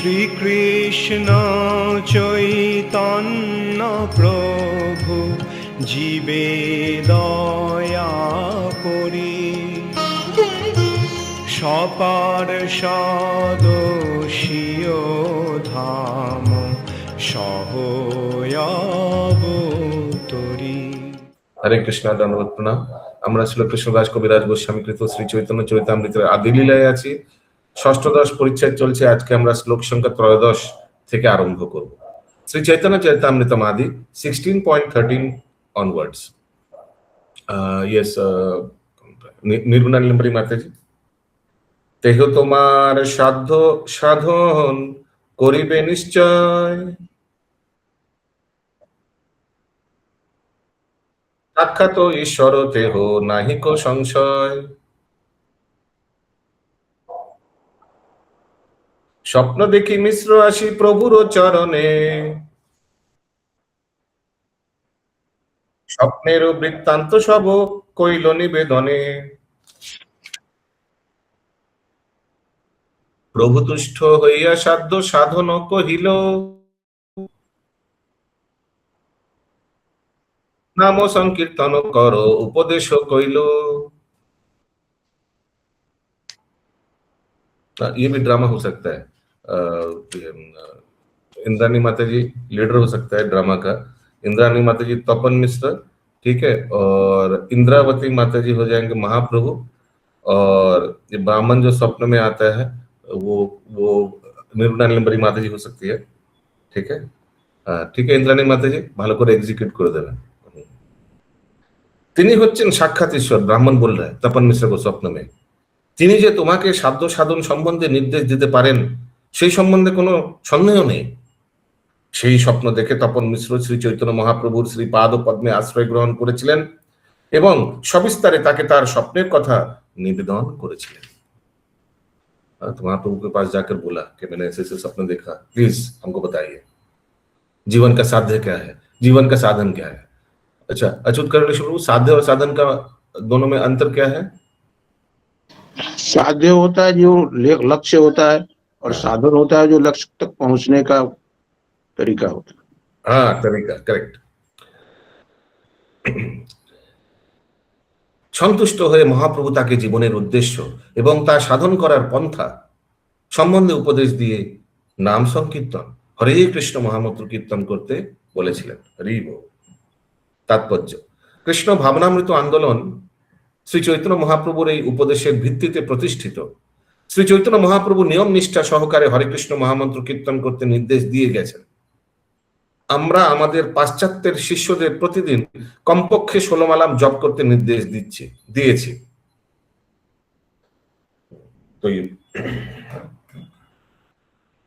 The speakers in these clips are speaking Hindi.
শ্রীকৃষ্ণ চৈতন্য প্রভু জীবে দয়া করি, সপার্ষদস্য ধাম সহয়াবতরি। হরে কৃষ্ণ, ধন্যবাদ, প্রণাম। আমরা ছিল কৃষ্ণদাস কবিরাজ গোস্বামী কৃত শ্রী চৈতন্য চরিতামৃতের আদি লীলায় আছি। ষষ্ঠদশ পরিচ্ছেদ চলছে। আজকে আমরা শ্লোক সংখ্যা 13 থেকে আরম্ভ করব। শ্রী চৈতন্য চরিতামৃতম আদি 16.13 অনওয়ার্ডস। নির্গুণা নীলম্বরী মাতাজি। তেহ তোমার সাধ্য সাধন করিবে নিশ্চয়, সাক্ষাৎ ঈশ্বর তেহ নাহিক সংশয়। স্বপ্ন দেখি মিশ্র আসি প্রভুর চরণে, স্বপ্নের বৃত্তান্ত সব কইল নিবেদনে। প্রভু তুষ্ট হইয়া সাধ্য সাধন কহিল, नाम संकीर्तन करो उपदेश कइल। ये भी ड्रामा हो सकता है। इंद्राणी माता जी लीडर हो सकता है ड्रामा का। इंद्राणी माता जी तपन मिश्र, ठीक है, और इंद्रावती माता जी हो जाएंगे महाप्रभु, और ये ब्राह्मण जो स्वप्न में आता है वो निर्गुणा नीलम्बरी माता जी हो सकती है। ठीक है, ठीक है, इंद्राणी माता जी ভালো করে এক্সিকিউট করে দেবেন। তিনি হচ্ছেন সাক্ষাৎ ঈশ্বর। ব্রাহ্মণ বল रहा है তপন মিশ্র को स्वप्न में। তিনি যে তোমাকে সাধ্য সাধন সম্বন্ধে নির্দেশ দিতে পারেন সেই সম্বন্ধে কোনো সন্দেহ নেই। সেই স্বপ্ন দেখে তপন মিশ্র শ্রী চৈতন্য মহাপ্রভুর শ্রী পাদ পদ্মে আশ্রয় গ্রহণ করেছিলেন এবং সবিস্তারে তাকে তার স্বপ্নের কথা নিবেদন করেছিলেন। तो महाप्रभु के पास जाकर बोला कि मैंने ऐसे ऐसे सपना देखा, प्लीज हमको बताइए जीवन का साध्य क्या है, जीवन का साधन क्या है। अच्छा, अच्युत करण प्रभु, साध्य और साधन का दोनों में अंतर क्या है? साध्य होता है जो लक्ष्य होता है, और साधन होता है जो लक्ष्य तक पहुंचने का तरीका होता है। हाँ, तरीका, करेक्ट। সন্তুষ্ট হয়ে মহাপ্রভু তাকে জীবনের উদ্দেশ্য এবং তা সাধন করার পন্থা সম্বন্ধে উপদেশ দিয়ে নাম সংকীর্তন, হরে কৃষ্ণ মহামন্ত্র কীর্তন করতে বলেছিলেন। হরি বল। তাৎপর্য: কৃষ্ণ ভাবনামৃত আন্দোলন শ্রী চৈতন্য মহাপ্রভুর এই উপদেশের ভিত্তিতে প্রতিষ্ঠিত। শ্রী চৈতন্য মহাপ্রভু নিয়ম নিষ্ঠা সহকারে হরে কৃষ্ণ মহামন্ত্র কীর্তন করতে নির্দেশ দিয়ে গেছেন। আমরা আমাদের পাশ্চাত্যের শিষ্যদের প্রতিদিন কমপক্ষে 16 মালাম জপ করতে নির্দেশ দিয়েছি।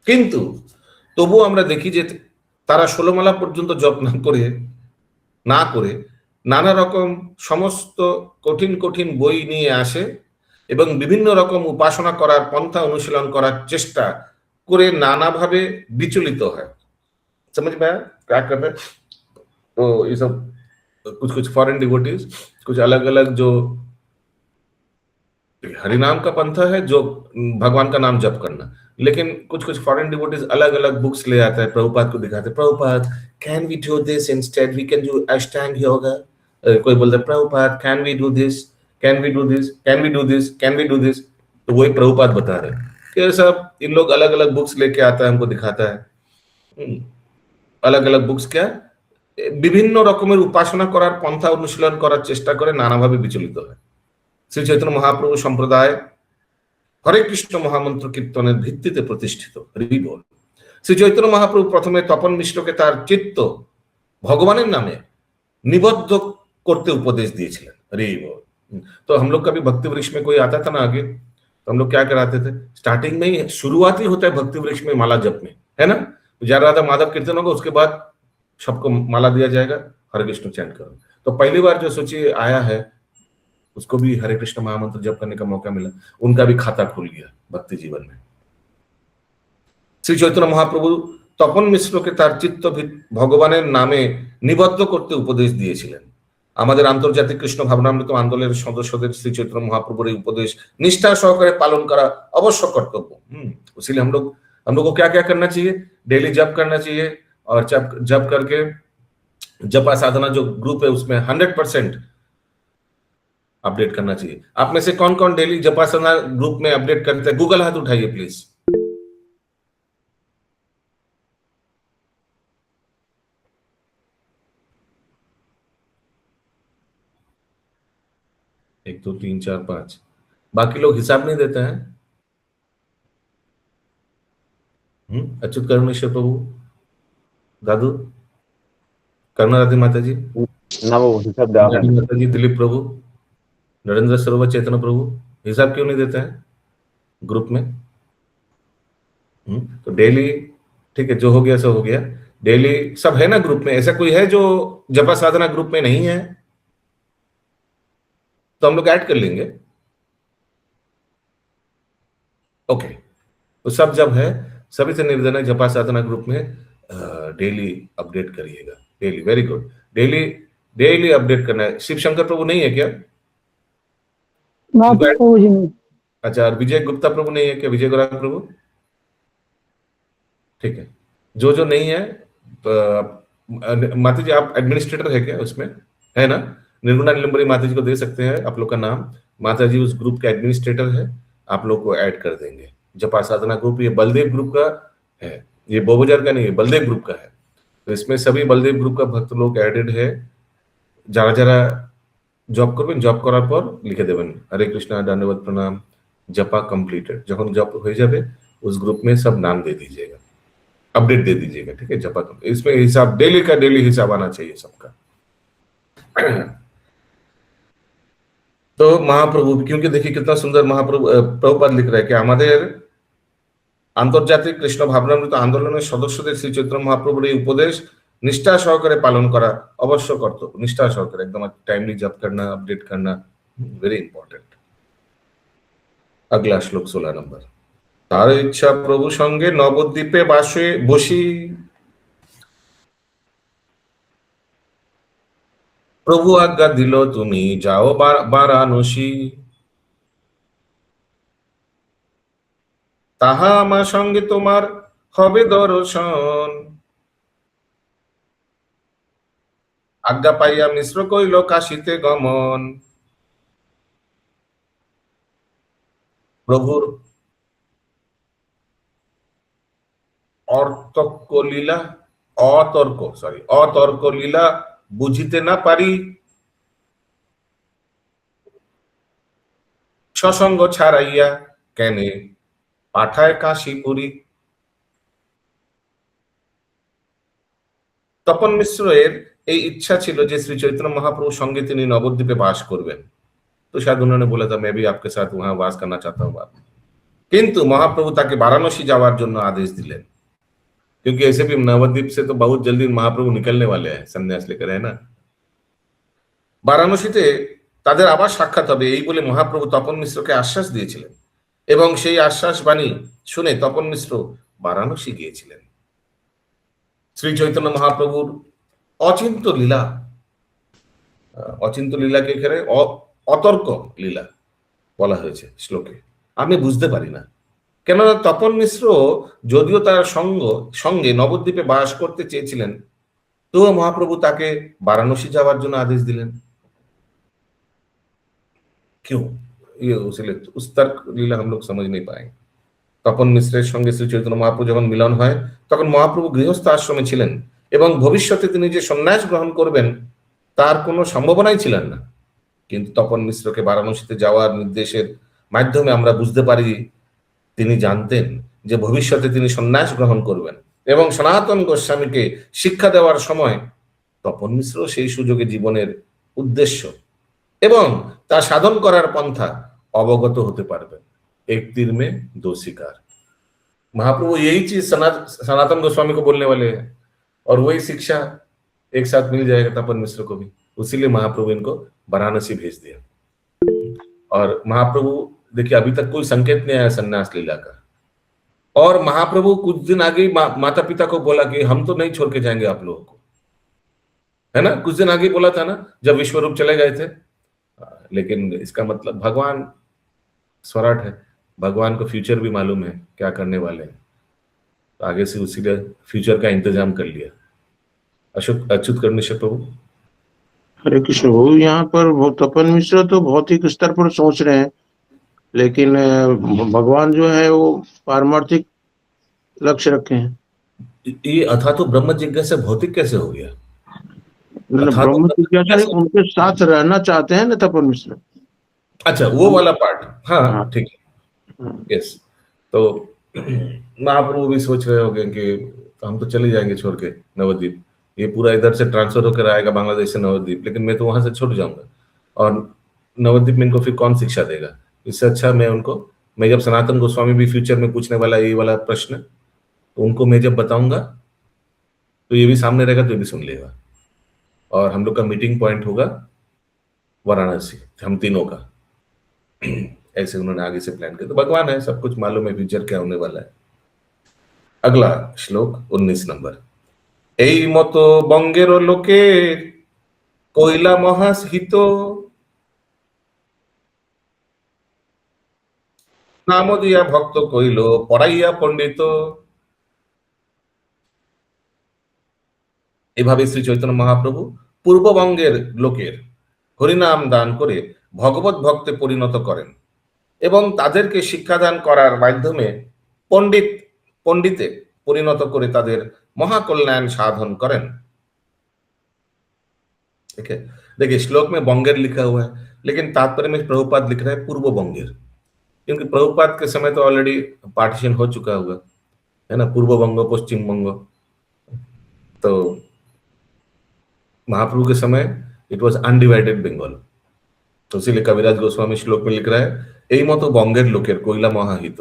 কিন্তু তবু আমরা দেখি যে তারা 16 মালা পর্যন্ত জপ না করে নানা রকম সমস্ত কঠিন কঠিন বই নিয়ে আসে এবং বিভিন্ন রকম উপাসনা করার পন্থা অনুশীলন করার চেষ্টা করে নানাভাবে বিচলিত হয়। समझ में आया क्या कर रहे? तो ये सब कुछ फॉरेन डिवोटीज कुछ अलग अलग जो हरिनाम का पंथा है, जो भगवान का नाम जप करना, लेकिन कुछ फॉरेन डिवोटीज अलग अलग बुक्स ले आता है, प्रभुपाद को दिखाते हैं, Prabhupada can we do this instead, we can do Ashtanga yoga. कोई बोलता है Prabhupada can we do this, can we do this, can we do this, can we do this. तो वही प्रभुपाद बता रहे हैं कि सब इन लोग अलग अलग बुक्स लेके आता है, हमको दिखाता है। अलग अलग बुक्स क्या বিভিন্ন রকমের উপাসনা করার পন্থা অনুশীলন করার চেষ্টা করে নানাভাবে বিচলিত হয়। শ্রী চৈতন্য মহাপ্রভু সম্প্রদায় হরে কৃষ্ণ মহামন্ত্র কীর্তনের ভিত্তিতে প্রতিষ্ঠিত। হরি বল। শ্রী চৈতন্য মহাপ্রভু প্রথমে তপন মিশ্রকে তার চিত্ত ভগবানের नामे निबद्ध করতে উপদেশ দিয়েছিলেন। হরি বল। तो हम लोग कभी भक्ति वृक्ष में कोई आता था ना आगे, तो हम लोग क्या कराते थे, स्टार्टिंग में ही शुरुआत ही होता है भक्ति वृक्ष में माला जप में, है ना। जा राधा माधव कीर्तन होगा, उसके बाद सबको माला दिया जाएगा, हरे कृष्ण चैंट करो। तो पहली बार जो सोचिए आया है उसको भी हरे कृष्ण महामंत्र जप करने का मौका मिला, उनका भी खाता खुल गया भक्ति जीवन में। श्री चैतन्य महाप्रभु তপন মিশ্রকে তার চিত্ত ভগবানের নামে নিবদ্ধ করতে উপদেশ দিয়েছিলেন। আমাদের আন্তর্জাতিক কৃষ্ণ ভাবনামৃত আন্দোলনের সদস্যদের শ্রী চৈতন্য महाप्रभुর এই উপদেশ निष्ठा सहकारे पालन करा अवश्य कर्तव्य। इसलिए हम लोग हम लोग को क्या क्या करना चाहिए? डेली जप करना चाहिए, और जप जप करके जपा साधना जो ग्रुप है उसमें 100% अपडेट करना चाहिए। आप में से कौन कौन डेली जपा साधना ग्रुप में अपडेट करते हैं? गूगल हाथ उठाइए प्लीज। एक, दो, तीन, चार, पांच। बाकी लोग हिसाब नहीं देते हैं। अच्युत करुणेश्वर प्रभु, दादू, करुणा राधे माता जी, ना वो हिसाब देवा रानी माता जी, दिलीप प्रभु, नरेंद्र सरोवर चेतन प्रभु, हिसाब क्यों नहीं देते हैं ग्रुप में? तो डेली, ठीक है, जो हो गया सो हो गया। डेली सब है ना ग्रुप में? ऐसा कोई है जो जपा साधना ग्रुप में नहीं है? तो हम लोग ऐड कर लेंगे। ओके, तो सब जब है, सभी से निवेदन है जपा साधना ग्रुप में डेली अपडेट करिएगा। Daily, very good. Daily daily update करना है। शिव शंकर प्रभु नहीं है क्या? ना प्रभु जी नहीं। अच्छा, और विजय गुप्ता प्रभु नहीं है क्या? विजय गोरा प्रभु, ठीक है। जो जो नहीं है, माता जी आप एडमिनिस्ट्रेटर है क्या उसमें? है ना? निर्गुणा नीलम्बरी माता जी को दे सकते हैं आप लोग का नाम। माता जी उस ग्रुप के एडमिनिस्ट्रेटर है, आप लोग को ऐड कर देंगे। जपा साधना ग्रुप ये बलदेव ग्रुप का है, ये बोबोजर का नहीं है, बलदेव ग्रुप का है। तो इसमें सभी बलदेव ग्रुप का भक्त लोग एडेड है। যারা যারা জব করবেন, জব করার পর লিখে দেবেন हरे कृष्णा धन्यवाद प्रणाम जपा कंप्लीटेड। যখন জব হয়ে যাবে उस ग्रुप में सब नाम दे दीजिएगा, अपडेट दे दीजिएगा, ठीक है? जपा इसमें हिसाब डेली का डेली हिसाब आना चाहिए सबका। तो महाप्रभु, क्योंकि देखिए कितना सुंदर महाप्रभु प्रभुपाद लिख रहा है कि আমাদের আন্তর্জাতিক কৃষ্ণ ভাবনামৃত আন্দোলনের সদস্যদের শ্রী চৈতন্য মহাপ্রভুর এই উপদেশ निष्ठा सहकारे पालन करा अवश्य कर्तव्य। निष्ठा सहकारे एकदम टाइमली जप करना, अपडेट करना, वेरी इंपॉर्टेंट। अगला श्लोक 16 नंबर। तार इच्छा प्रभु संगे नवद्वीपे बासे बसी, प्रभु आज्ञा दिल तुमी जाओ वाराणसी, ताहा आमार संगे तोमार हबे दर्शन, आज्ञा पाइया मिश्र कइल काशीते गमन। प्रभुर অতর্ক লীলা অতর্ক লীলা বুঝিতে না পারি, সসঙ্গ ছাড়াইয়া কেনে পাঠায় কাশীপুরী। তপন মিশ্রের এই इच्छा ছিল যে শ্রী चैतन्य महाप्रभु संगे তিনি नवद्वीपे वास করবেন। तो शायद उन्होंने बोला था मैं भी आपके साथ वहां वास करना चाहता हूं बाप। किंतु महाप्रभु ताके वाराणसी যাওয়ার জন্য आदेश दिलेन, क्योंकि ऐसे भी नवद्वीप से तो बहुत जल्दी महाप्रभु निकलने वाले हैं संन्यास लेकर, है ना? বারাণসীতে তাদের আবার সাক্ষাৎ হবে এই বলে মহাপ্রভু তপন মিশ্রকে আশ্বাস দিয়েছিলেন, এবং সেই আশ্বাস বাণী শুনে তপন মিশ্র বারাণসী গিয়েছিলেন। শ্রী চৈতন্য মহাপ্রভুর অচিন্ত লীলা, অচিন্ত লীলাকে এখানে অতর্ক লীলা বলা হয়েছে শ্লোকে। আমি বুঝতে পারি না, কেননা তপন মিশ্র যদিও তার সঙ্গে নবদ্বীপে বাস করতে চেয়েছিলেন, তো মহাপ্রভু তাকে বারাণসী যাওয়ার জন্য আদেশ দিলেন। क्यों? ये उस तर्क लीला हम लोग समझ नहीं पाएंगे। তপন মিশ্রের সঙ্গে শ্রী চৈতন্য মহাপ্রভু যখন মিলন হয়, তখন মহাপ্রভু গৃহস্থ আশ্রমে ছিলেন এবং ভবিষ্যতে তিনি যে সন্ন্যাস গ্রহণ করবেন তার কোনো সম্ভাবনাই ছিলেন না। কিন্তু তপন মিশ্রকে বারাণসীতে যাওয়ার নির্দেশের মাধ্যমে আমরা বুঝতে পারি তিনি জানতেন যে ভবিষ্যতে তিনি সন্ন্যাস গ্রহণ করবেন, এবং সনাতন গোস্বামীকে শিক্ষা দেওয়ার সময় তপন মিশ্র সেই সুযোগে জীবনের উদ্দেশ্য এবং তা সাধন করার পন্থা অবগত হতে পারবেন। एक तीर में दो शिकार। महाप्रभु यही चीज सनातन गोस्वामी को बोलने वाले हैं, और वही शिक्षा एक साथ मिल जाएगा तपन मिश्र को भी। उसीलिए महाप्रभु इनको वाराणसी भेज दिया। और महाप्रभु देखिए अभी तक कोई संकेत नहीं आया सन्यास लीला का, और महाप्रभु कुछ दिन आगे माता पिता को बोला कि हम तो नहीं छोड़ के जाएंगे आप लोगों को, है ना? कुछ दिन आगे बोला था ना जब विश्वरूप चले गए थे। लेकिन इसका मतलब भगवान स्वराट है, भगवान को फ्यूचर भी मालूम है क्या करने वाले हैं। तो आगे से उसी का फ्यूचर का इंतजाम कर लिया। अशोक अच्युत कर्णेश्वर प्रभु। हरे कृष्ण प्रभु, यहाँ पर तपन मिश्र तो भौतिक स्तर पर सोच रहे हैं, लेकिन भगवान जो है वो पारमार्थिक लक्ष्य रखे हैं। ये अथा तो ब्रह्म जिज्ञासा भौतिक कैसे हो गया? अथा तो ब्रह्म जिज्ञासा कैसे? उनके साथ रहना चाहते हैं ना तपन मिश्र। अच्छा, वो वाला पार्ट, हाँ हाँ, ठीक है, हाँ। यस। तो महाप्रभु भी सोच रहे होंगे कि तो हम तो चले जाएंगे छोड़ के नवद्वीप, ये पूरा इधर से ट्रांसफर होकर आएगा बांग्लादेश से नवद्वीप, लेकिन मैं तो वहां से छूट जाऊंगा और नवद्वीप में इनको फिर कौन शिक्षा देगा? इससे अच्छा मैं जब सनातन गोस्वामी भी फ्यूचर में पूछने वाला ये वाला प्रश्न, तो उनको मैं जब बताऊंगा तो ये भी सामने रहेगा, तो ये भी सुन लेगा, और हम लोग का मीटिंग पॉइंट होगा वाराणसी, हम तीनों का। ऐसे उन्होंने आगे से प्लान किया। तो भगवान है, सब कुछ मालूम है फ्यूचर क्या होने वाला है। अगला श्लोक 19 नंबर। এই মতো বঙ্গের লোকে কইলা মহাসহিত নাম দিয়া ভক্ত কইল পড়াইয়া পণ্ডিত। এভাবে শ্রী চৈতন্য মহাপ্রভু পূর্ববঙ্গের লোকের হরিনাম দান করে ভগবত ভক্তে পরিণত করেন এবং তাদেরকে শিক্ষাদান করার মাধ্যমে পণ্ডিতে পরিণত করে তাদের महाकल्याण साधन करें। ठीक है, देखिए श्लोक में बंगेर लिखा हुआ है, लेकिन तात्पर्य में प्रभुपाद लिख रहे हैं पूर्व बंगेर, क्योंकि प्रभुपाद के समय तो ऑलरेडी पार्टीशन हो चुका हुआ है ना, पूर्व बंग पश्चिम बंग। तो महाप्रभु के समय इट वाज अनडिवाइडेड बंगाल, तो इसीलिए कविराज गोस्वामी श्लोक में लिख रहा है এই মতো বঙ্গের লোকের কইলা মহাহিত।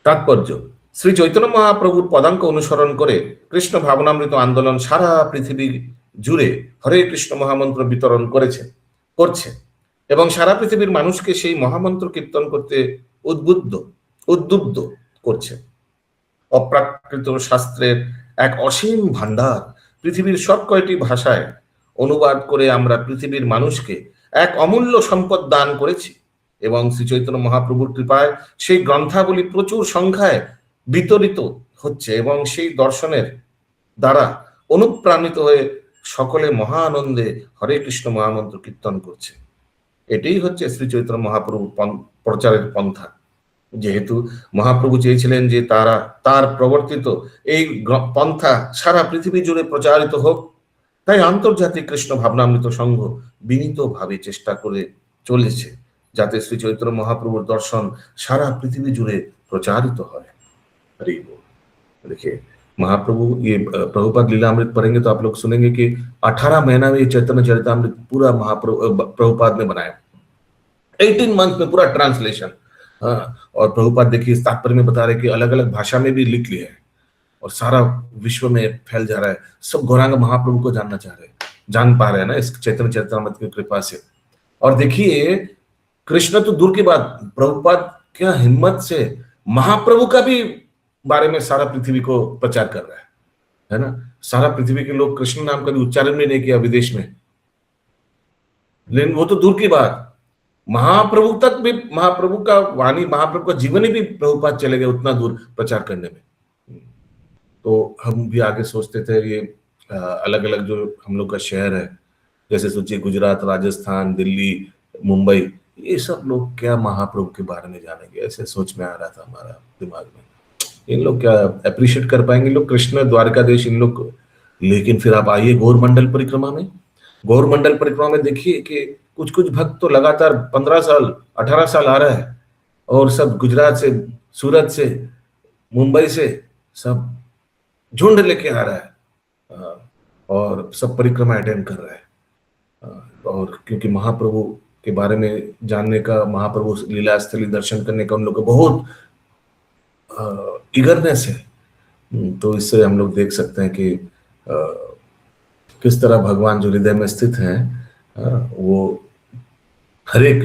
तात्पर्य, শ্রী চৈতন্য মহাপ্রভুর পদাঙ্ক অনুসরণ করে কৃষ্ণ ভাবনামৃত আন্দোলন সারা পৃথিবী জুড়ে হরে কৃষ্ণ মহামন্ত্র বিতরণ করছে এবং সারা পৃথিবীর মানুষকে সেই মহামন্ত্র কীর্তন করতে উদ্বুদ্ধ করছে। অপ্রাকৃত শাস্ত্রের এক অসীম ভান্ডার পৃথিবীর সব কয়টি ভাষায় অনুবাদ করে আমরা পৃথিবীর মানুষকে এক অমূল্য সম্পদ দান করেছি এবং শ্রী চৈতন্য মহাপ্রভুর কৃপায় সেই গ্রন্থাবলী প্রচুর সংখ্যায় বিতরিত হচ্ছে এবং সেই দর্শনের দ্বারা অনুপ্রাণিত হয়ে সকলে মহা আনন্দে হরে কৃষ্ণ মহামন্ত্র কীর্তন করছে। এটাই হচ্ছে শ্রী চৈতন্য মহাপ্রভু প্রচারের পন্থা। যেহেতু মহাপ্রভু চেয়েছিলেন যে তার প্রবর্তিত এই পন্থা সারা পৃথিবী জুড়ে প্রচারিত হোক, তাই আন্তর্জাতিক কৃষ্ণ ভাবনামৃত সংঘ বিনীতভাবে চেষ্টা করে চলেছে যাতে শ্রী চৈতন্য মহাপ্রভুর দর্শন সারা পৃথিবী জুড়ে প্রচারিত হয়। देखिए महाप्रभु, ये प्रभुपाद लीलामृत पढ़ेंगे तो आप लोग सुनेंगे कि 18 महीना में ये चैतन्य चरितामृत पूरा प्रभुपाद ने बनाया, 18 मंथ में पूरा ट्रांसलेशन। हाँ, और प्रभुपाद देखिए इस तात्पर्य में बता रहे कि अलग अलग भाषा में भी लिख लिया है और सारा विश्व में फैल जा रहा है। सब गौरांग महाप्रभु को जानना चाह रहे हैं, जान पा रहे हैं ना इस चैतन्य चरितामृत की कृपा से। और देखिए कृष्ण तो दूर की बात, प्रभुपाद क्या हिम्मत से महाप्रभु का भी बारे में सारा पृथ्वी को प्रचार कर रहा है ना। सारा पृथ्वी के लोग कृष्ण नाम का भी उच्चारण भी नहीं किया विदेश में, लेकिन वो तो दूर की बात, महाप्रभु तक भी महाप्रभु का वाणी, महाप्रभु का जीवन ही भी प्रभुपाद चले गए उतना दूर प्रचार करने में। तो हम भी आगे सोचते थे ये अलग अलग जो हम लोग का शहर है, जैसे सोचिए गुजरात, राजस्थान, दिल्ली, मुंबई, ये सब लोग क्या महाप्रभु के बारे में जानेंगे? ऐसे सोच में आ रहा था हमारा दिमाग में, इन लोग क्या अप्रिशिएट कर पाएंगे लोग कृष्ण द्वारकाधीश इन लोग। लेकिन फिर आप आइए गौरमंडल परिक्रमा में देखिए कि कुछ भक्त तो लगातार 15 साल 18 साल आ रहा है और सब गुजरात से, सूरत से, मुंबई से सब झुंड लेके आ रहा है और सब परिक्रमा अटेंड कर रहा है। और क्योंकि महाप्रभु के बारे में जानने का, महाप्रभु लीला स्थली दर्शन करने का उन लोग को बहुत इगरनेस है। तो इससे हम लोग देख सकते हैं कि किस तरह भगवान जो हृदय में स्थित हैं वो हर एक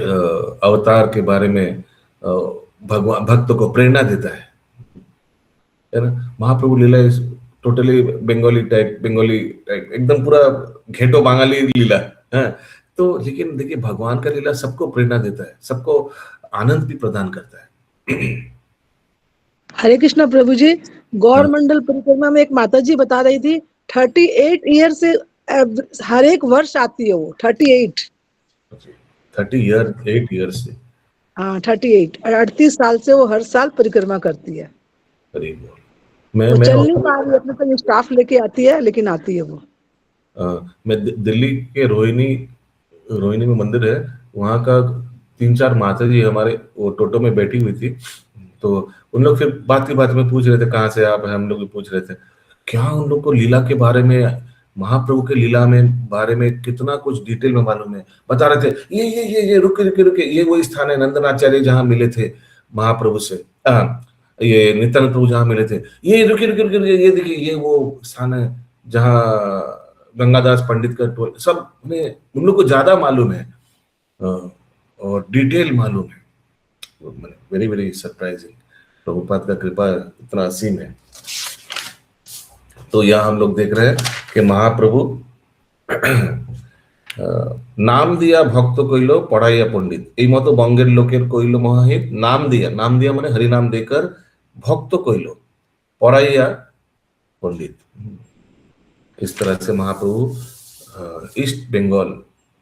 अवतार के बारे में भगवान भक्त को प्रेरणा देता है ना। महाप्रभु लीला टोटली बंगाली टाइप एकदम पूरा घेटो बांगाली लीला है। तो लेकिन देखिए भगवान का लीला सबको प्रेरणा देता है, सबको आनंद भी प्रदान करता है। हरे कृष्णा प्रभु जी। गौर मंडल परिक्रमा में एक माता जी बता रही थी 38 ईयर से हर एक वर्ष आती है वो 38। 38 ईयर से। हाँ 38 और 38 साल से वो हर साल परिक्रमा करती है। करीब वो मैं चल नहीं पा रही, अपने तो स्टाफ लेके आती है लेकिन आती है वो। मैं दिल्ली के रोहिणी में मंदिर है, वहाँ का 3-4 माता जी हमारे वो टोटो में बैठी हुई थी, तो उन लोग फिर बात की बात में पूछ रहे थे कहाँ से आप हैं, हम लोग भी पूछ रहे थे क्या उन लोग को लीला के बारे में, महाप्रभु के लीला में बारे में कितना कुछ डिटेल में मालूम है। बता रहे थे ये रुके रुके रुके, ये वो स्थान है नंदनाचार्य जहाँ मिले थे महाप्रभु से, ये नित्यानंद प्रभु जहाँ मिले थे, ये रुके रुके रुके, ये देखिए ये वो स्थान है जहाँ गंगादास पंडित का टोल, सब उन्हें उन लोग को ज्यादा मालूम है और डिटेल मालूम है। वेरी वेरी सरप्राइजिंग, प्रभुपाद का कृपा इतना असीम है। तो यहाँ हम लोग देख रहे हैं कि महाप्रभु नाम दिया भक्त कइलो पढ़ाइया पंडित, এই মতো বঙ্গের লোকের কইলো মহাহিত, নাম दिया माने हरि नाम देकर भक्त कइलो पढ़ाइया पंडित। इस तरह से महाप्रभु ईस्ट बंगाल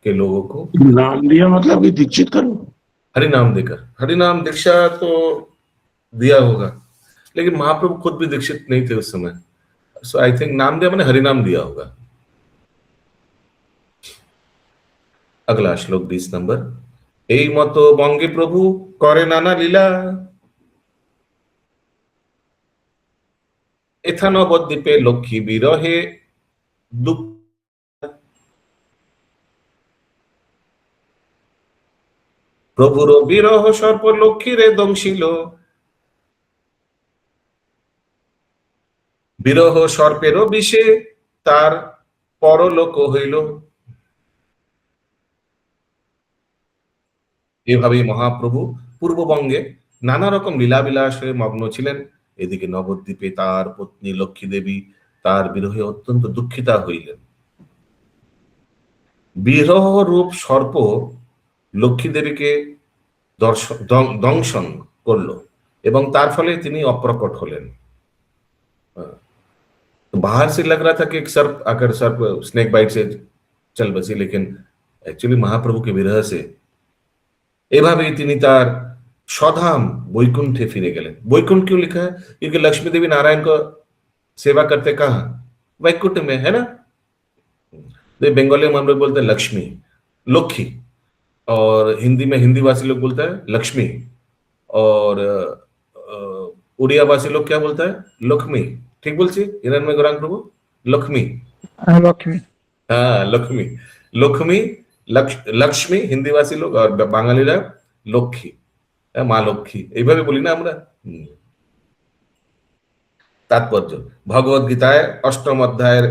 के लोगों को नाम दिया मतलब कि दीक्षित करो, हरि नाम देकर, हरि नाम दीक्षा तो दिया होगा, लेकिन महाप्रभु खुद भी दीक्षित नहीं थे उस समय, सो आई थिंक नाम दिया मैंने हरि नाम दिया होगा। अगला श्लोक 20 नंबर। এই মতো বঙ্গে প্রভু করে নানা লীলা, এথা নবদ্বীপে লক্ষ্মী বিরহে দুঃখ, প্রভুর বিরহ সর্প লক্ষ্মীরে দংশিল, বিরহ সর্পেরও বিষে তার পরলোক হইল। এভাবেই মহাপ্রভু পূর্ববঙ্গে নানা রকম লীলাবিলাসে মগ্ন ছিলেন। এদিকে নবদ্বীপে তার পত্নী লক্ষ্মী দেবী তার বিরহে অত্যন্ত দুঃখিতা হইলেন। বিরহ রূপ সর্প লক্ষ্মী দেবীকে দংশন করলো এবং তার ফলে তিনি অপ্রকট হলেন। बाहर से लग रहा था कि एक सर्प आकर सर्प स्नेक बाइट से चल बसी, लेकिन एक्चुअली महाप्रभु के विरह से এভাবেই তিনি তার स्वधाम वैकुंठे फिरे गेलेन। वैकुंठ क्यों लिखा है? क्योंकि लक्ष्मी देवी नारायण को सेवा करते कहाँ? वैकुंठ में, है ना। तो बंगाली में हम लोग बोलते हैं लक्ष्मी, लक्ष्मी, और हिंदी में हिंदी भाषी लोग बोलता है लक्ष्मी, और उड़िया भाषी लोग क्या बोलता है? लक्ष्मी। ठीक बोलছি হিরণ में गौरांग प्रभु? लक्ष्मी, लक्ष्मी, हाँ लक्ष्मी, लक्ष्मी, लक्ष्मी हिंदी भाषी लोग, और বাঙালিরা লক্ষ্মী, মা লক্ষ্মী এইভাবে বলি না আমরা। তাৎপর্য ভগবদ গীতায় ৮ম অধ্যায়ের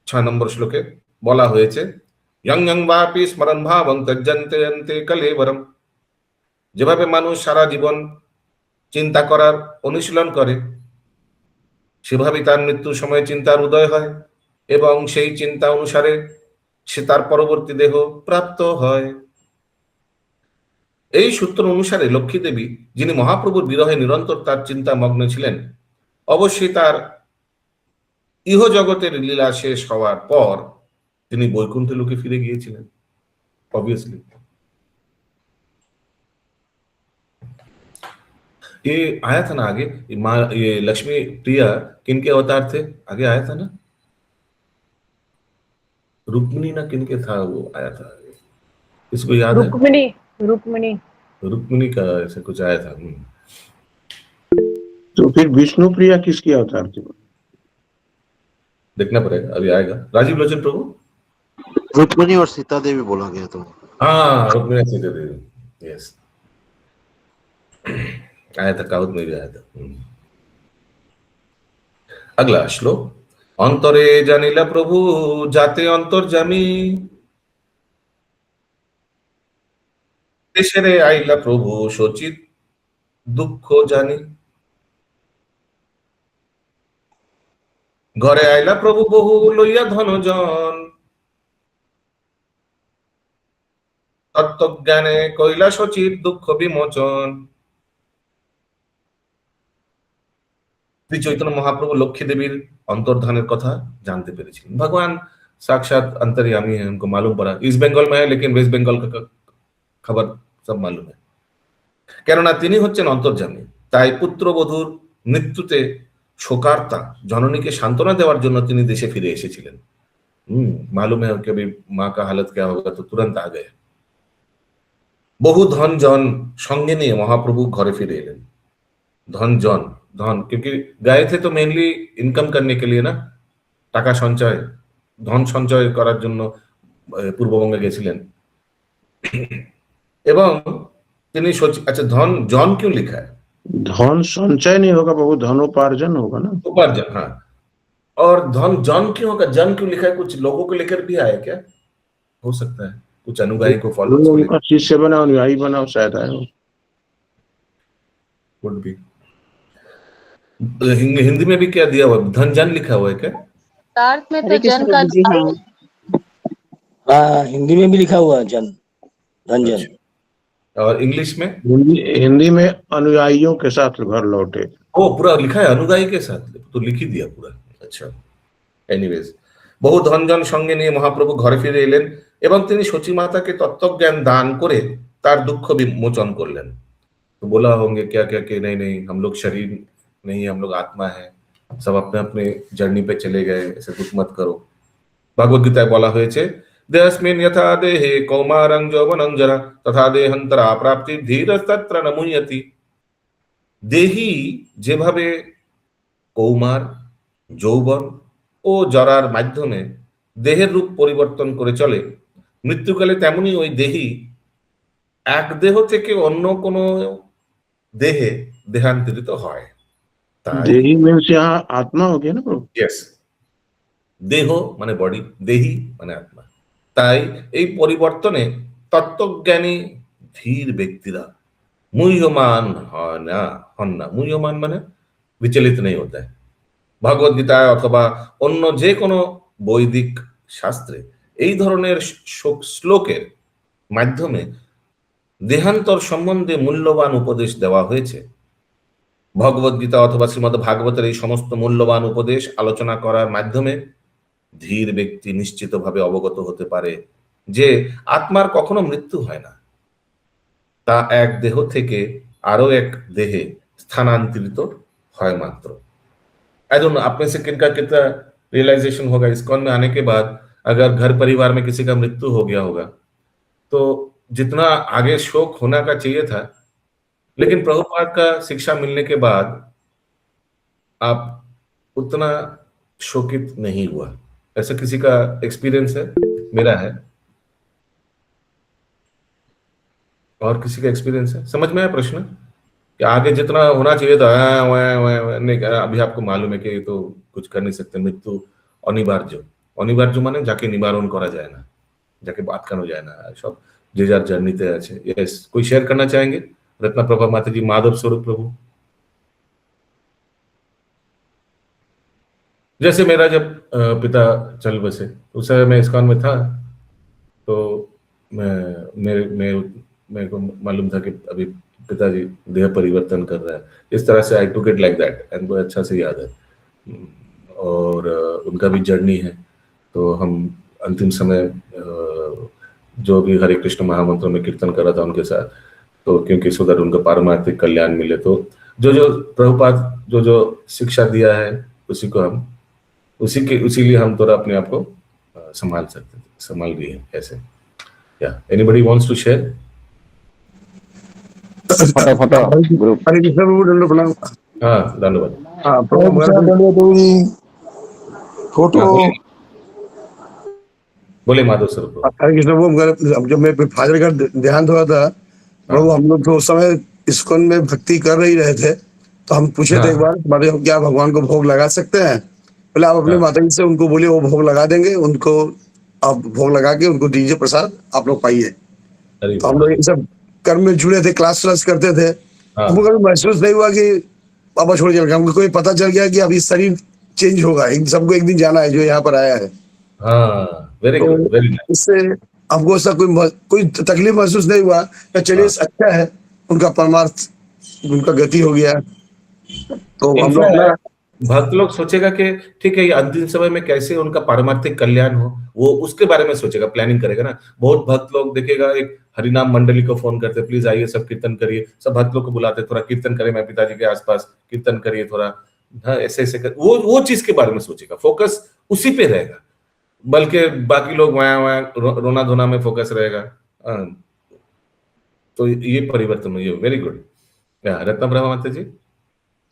৬ নম্বর শ্লোকে বলা হয়েছে ইয়ং ইয়ং বাপি স্মরণ ভাবং ত্যজ্যন্তে যন্তে কলেবরম। যেভাবে মানুষ সারা জীবন চিন্তা করার অনুশীলন করে, সেভাবে তার মৃত্যুর সময় চিন্তার উদয় হয় এবং সেই চিন্তা অনুসারে সে তার পরবর্তী দেহ প্রাপ্ত হয়। এই সূত্র অনুসারে লক্ষ্মী দেবী, যিনি মহাপ্রভুর বিরহে নিরন্তর তার চিন্তা মগ্ন ছিলেন, অবশ্যই তার ইহ জগতের লীলা শেষ হওয়ার পর তিনি বৈকুণ্ঠ লোকে ফিরে গিয়েছিলেন। ऑब्वियसली ये आया था ना आगे, ये लक्ष्मी प्रिया किनके अवतार थे? आगे आया था ना, रुक्मिणी ना किनके था वो आया था, इसको याद है? रुक्मिणी का ऐसा कुछ आया था। तो फिर विष्णु प्रिया किसकी अवतार थी? देखना पड़ेगा, अभी आएगा। राजीव लोचन प्रभु, रुक्मिणी और सीता देवी बोला गया तो हाँ रुक्मिणी सीता देवी, यस आया था, काउत में भी आया था। अगला श्लोक। অন্তরে জানিলা প্রভু যাতে অন্তর্যামী, দেশেরে আইলা প্রভু সচিত দুঃখ জানি, ঘরে আইলা প্রভু বহু লইয়া ধনজন, তত্ত্বজ্ঞানে কইলা সচিত দুঃখ বিমোচন। শ্রী চৈতন্য মহাপ্রভু লক্ষ্মী देवीর अंतर्धान कथा जानते পেরেছিলেন। भगवान साक्षात अंतर्यामी है, उनको मालूम पड़ा। ईस्ट बंगाल में है लेकिन वेस्ट बंगाल का खबर सब मालूम है। কেননা তিনি হচ্ছেন অন্তর্যামী, তাই পুত্রবধূর মৃত্যুতে শোকার্তা জননীকে সান্ত্বনা দেওয়ার জন্য তিনি দেশে ফিরে এসেছিলেন। मालूम है कि अभी माँ का हालत क्या होगा, तो तुरंत आ गए। বহু ধন জন সঙ্গে নিয়ে মহাপ্রভু ঘরে ফিরে এলেন। ধন জন ধন, क्योंकि गए थे तो मेनली इनकम करने के लिए ना, টাকা সঞ্চয় ধন সঞ্চয় করার জন্য পূর্ববঙ্গে গেছিলেন। এবং তিনি अच्छा धन जॉन क्यों लिखा है? धन संचय नहीं होगा प्रभु, धनोपार्जन होगा ना, उपार्जन। हाँ, और धन जॉन क्यों होगा, जन क्यों लिखा है? कुछ लोगों को लेकर भी आया क्या? हो सकता है कुछ अनुयायी को, फॉलोअर्स को उनका शिष्य बना, अनुयायी बना, शायद आया हो। Would be. हिंदी में भी क्या दिया हुआ, धन जन लिखा हुआ है क्या? अर्थ में तो हरे कृष्ण जन का प्रभु जी, हाँ। हाँ, हिंदी में भी लिखा हुआ है जन, धन जन। और इंग्लिश में? हिंदी में अनुयायियों के साथ घर लौटे। ओ, पूरा लिखा है अनुयायी के साथ, तो लिख ही दिया पूरा। अच्छा, एनीवेज, বহু ধনজন সঙ্গে নিয়ে মহাপ্রভু ঘরে ফিরে এলেন এবং তিনি সচী মাতাকে তত্ত্বজ্ঞান দান করে তার দুঃখ বিমোচন করলেন। तो बोला होंगे क्या क्या कि नहीं नहीं, हम लोग शरीर नहीं, हम लोग आत्मा है, सब अपने अपने जर्नी पे चले गए, ऐसे दुख मत करो। भगवद गीताয় বলা হয়েছে, देहस्मिन् यथा देहे कौमारं यौवनं जरा तथा देहान्तरा प्राप्ति धीरस्तत्र न मुह्यति। দেহি যেভাবে কৌমার, যৌবন ও জরার মাধ্যমে দেহের রূপ পরিবর্তন করে চলে, মৃত্যুকালে তেমনি ওই দেহি এক দেহ থেকে অন্য কোনো দেহে দেহান্তরিত হয়। देही मीन्स यहाँ आत्मा हो गया ना प्रभु। यस, দেহ মানে বডি, দেহি মানে আত্মা। তাই এই পরিবর্তনে তত্ত্বজ্ঞানী ধীর ব্যক্তিরা মুহ্যমান হন না। মুহ্যমান মানে বিচলিত নেই হতে। ভগবদ গীতায় অথবা অন্য যে কোনো বৈদিক শাস্ত্রে এই ধরনের শ্লোকের মাধ্যমে দেহান্তর সম্বন্ধে মূল্যবান উপদেশ দেওয়া হয়েছে। ভগবদ গীতা অথবা শ্রীমদ্ ভাগবতের এই সমস্ত মূল্যবান উপদেশ আলোচনা করার মাধ্যমে ধীর ব্যক্তি নিশ্চিতভাবে অবগত হতে পারে যে আত্মার কখনো মৃত্যু হয় না, তা এক দেহ থেকে আরো এক দেহে স্থানাंतरित হয় মাত্র। आई डोंट नो आप में से किनका कितना रियलाइजेशन होगा इस्कॉन में आने के बाद, अगर घर परिवार में किसी का मृत्यु हो गया होगा तो जितना आगे शोक होना का चाहिए था, लेकिन प्रभुपाद का शिक्षा मिलने के बाद आप उतना शोकित नहीं हुआ। ऐसा किसी का एक्सपीरियंस है? मेरा है। और किसी का एक्सपीरियंस है? समझ में आया प्रश्न कि आगे जितना होना चाहिए था नहीं, अभी आपको मालूम है कि तो कुछ कर नहीं सकते, मृत्यु অনিবার্য মানে যাকে নিবারণ করা যায় না, যাকে বাদ কানো যায় না, সব যে যার জার্নিতে আছে। यस, कोई शेयर करना चाहेंगे? रत्ना प्रभा माता जी, माधव स्वरूप प्रभु। जैसे मेरा जब पिता चल बसे, उस समय मैं इस्कॉन में था, तो मेरे को मालूम था कि अभी पिताजी देह परिवर्तन कर रहा है। इस तरह से I took it like that, and वो अच्छा से याद है। और उनका भी जर्नी है, तो हम अंतिम समय जो भी हरे कृष्ण महामंत्र में कीर्तन कर रहा था उनके साथ, तो क्योंकि सो दैट उनका पारमार्थिक कल्याण मिले, तो जो प्रभुपाद जो शिक्षा दिया है उसी को हम उसीलिए हम थोड़ा अपने आप को संभाल रही है ऐसे। या एनीबॉडी वांट्स टू शेयर? हरे कृष्ण प्रभु, दंडवत प्रणाम। हाँ, धन्यवाद। हाँ प्रभु, दंडवत प्रभु जी। फोटो बोले माधव सर। हरे कृष्ण प्रभु, जब मेरे फादर का देहांत हुआ था प्रभु, हम लोग तो उस समय इस्कॉन में भक्ति कर ही रहे थे, तो हम पूछे थे एक बार, माता क्या भगवान को भोग लगा सकते हैं? पहले आप अपने माता जी से उनको बोलिए, वो भोग लगा देंगे, उनको आप भोग लगा के उनको दीजिए प्रसाद, आप लोग पाइए। तो हम लोग ये सब कर्म में जुड़े थे, क्लास करते थे। हमको कभी महसूस नहीं हुआ कि पापा छोड़ चल गए। हमको कोई पता चल गया कि अब ये शरीर चेंज होगा, सबको एक दिन जाना है जो यहाँ पर आया है। Very good, very nice. इससे हमको ऐसा कोई तकलीफ महसूस नहीं हुआ। चलिए अच्छा है, उनका परमार्थ, उनका गति हो गया। तो हम लोग भक्त लोग सोचेगा कि ठीक है ये अंतिम समय में कैसे उनका पारमार्थिक कल्याण हो, वो उसके बारे में सोचेगा, प्लानिंग करेगा ना। बहुत भक्त लोग देखेगा, एक हरिनाम मंडली को फोन करते, प्लीज आइए सब कीर्तन करिए, सब भक्त लोग को बुलाते, थोड़ा कीर्तन करें, मैं पिताजी के आसपास कीर्तन करिए थोड़ा, हाँ ऐसे ऐसे कर, वो चीज के बारे में सोचेगा, फोकस उसी पे रहेगा, बल्कि बाकी लोग वहां वहां रोना धोना में फोकस रहेगा। हाँ, तो ये परिवर्तन हुई है, वेरी गुड। रत्ना ब्रह्मा माता जी।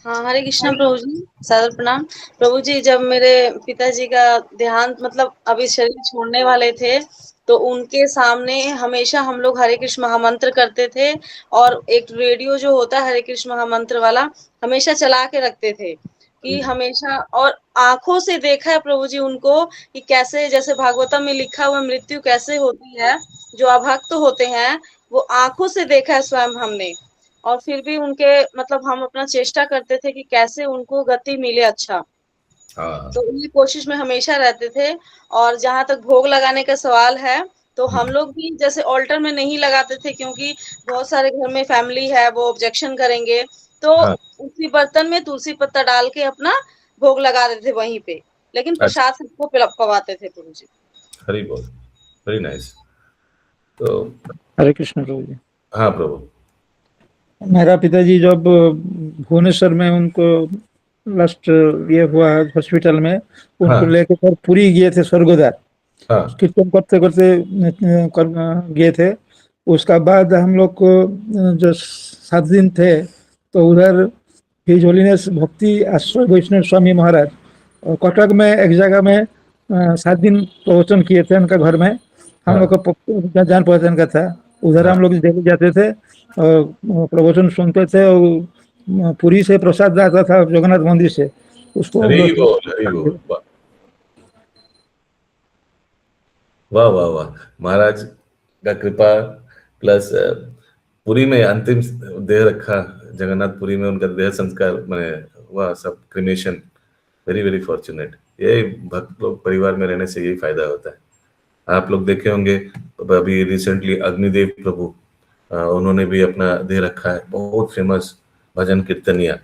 हाँ, हरे कृष्णा प्रभु जी, सादर प्रणाम। प्रभु जी, जब मेरे पिताजी का देहांत मतलब अभी शरीर छोड़ने वाले थे, तो उनके सामने हमेशा हम लोग हरे कृष्ण महामंत्र करते थे, और एक रेडियो जो होता है हरे कृष्ण महामंत्र वाला, हमेशा चला के रखते थे कि हमेशा, और आंखों से देखा है प्रभु जी उनको कि कैसे, जैसे भागवतम में लिखा हुआ मृत्यु कैसे होती है, जो अभक्त होते हैं वो आंखों से देखा है स्वयं हमने। और फिर भी उनके मतलब हम अपना चेष्टा करते थे कि कैसे उनको गति मिले अच्छा, हाँ तो ये कोशिश में हमेशा रहते थे। और जहां तक भोग लगाने का सवाल है, तो हम लोग भी जैसे ऑल्टर में नहीं लगाते थे, क्योंकि बहुत सारे घर में फैमिली है, वो ऑब्जेक्शन करेंगे, तो हाँ, उसी बर्तन में तुलसी पत्ता डाल के अपना भोग लगा देते थे वहीं पे, लेकिन अच्छा, प्रसाद सबको पवाते थे प्रभु जी। हरी बोल, वेरी नाइस। तो हरे कृष्ण प्रभु जी। हाँ प्रभु। मेरा पिताजी जब भुवनेश्वर में उनको लास्ट ये हुआ हॉस्पिटल में, उनको हाँ लेकर फिर पुरी गए थे स्वर्गद्वार, हाँ कीर्तन करते करते गए थे। उसका बाद हम लोग को जो 7 दिन थे, तो उधर हिज होलीनेस भक्ति आश्रय वैष्णव स्वामी महाराज और कटक में एक जगह में 7 दिन प्रवचन किए थे उनका घर में। हम लोग को जान पहचान का था, उधर हम लोग डेली जाते थे और प्रवचन सुनते थे, और पुरी से प्रसाद आता था जगन्नाथ मंदिर से, उसको हम हरी लोग बोल, हरी बोल, वाह वाह वाह। महाराज का कृपा प्लस पुरी में अंतिम देह रखा, जगन्नाथपुरी में उनका देह संस्कार मैंने हुआ, सब क्रिमेशन, वेरी वेरी फॉर्चुनेट। ये भक्त लोग परिवार में रहने से यही फायदा होता है। आप लोग देखे होंगे अभी रिसेंटली अग्निदेव प्रभु, उन्होंने भी अपना देह रखा है, बहुत फेमस भजन कीर्तनिया।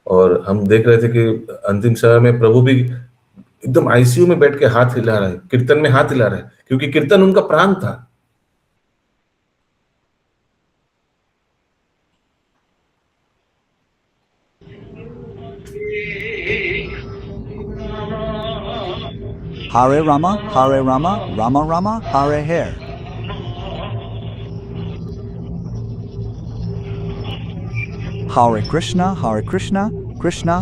और हम देख रहे थे कि अंतिम समय में प्रभु भी एकदम आईसीयू में बैठ के हाथ हिला रहे हैं, कीर्तन में हाथ हिला रहे हैं, क्योंकि कीर्तन उनका प्राण था। Hare Rama, Rama Rama, Hare Hare. Hare Krishna, Krishna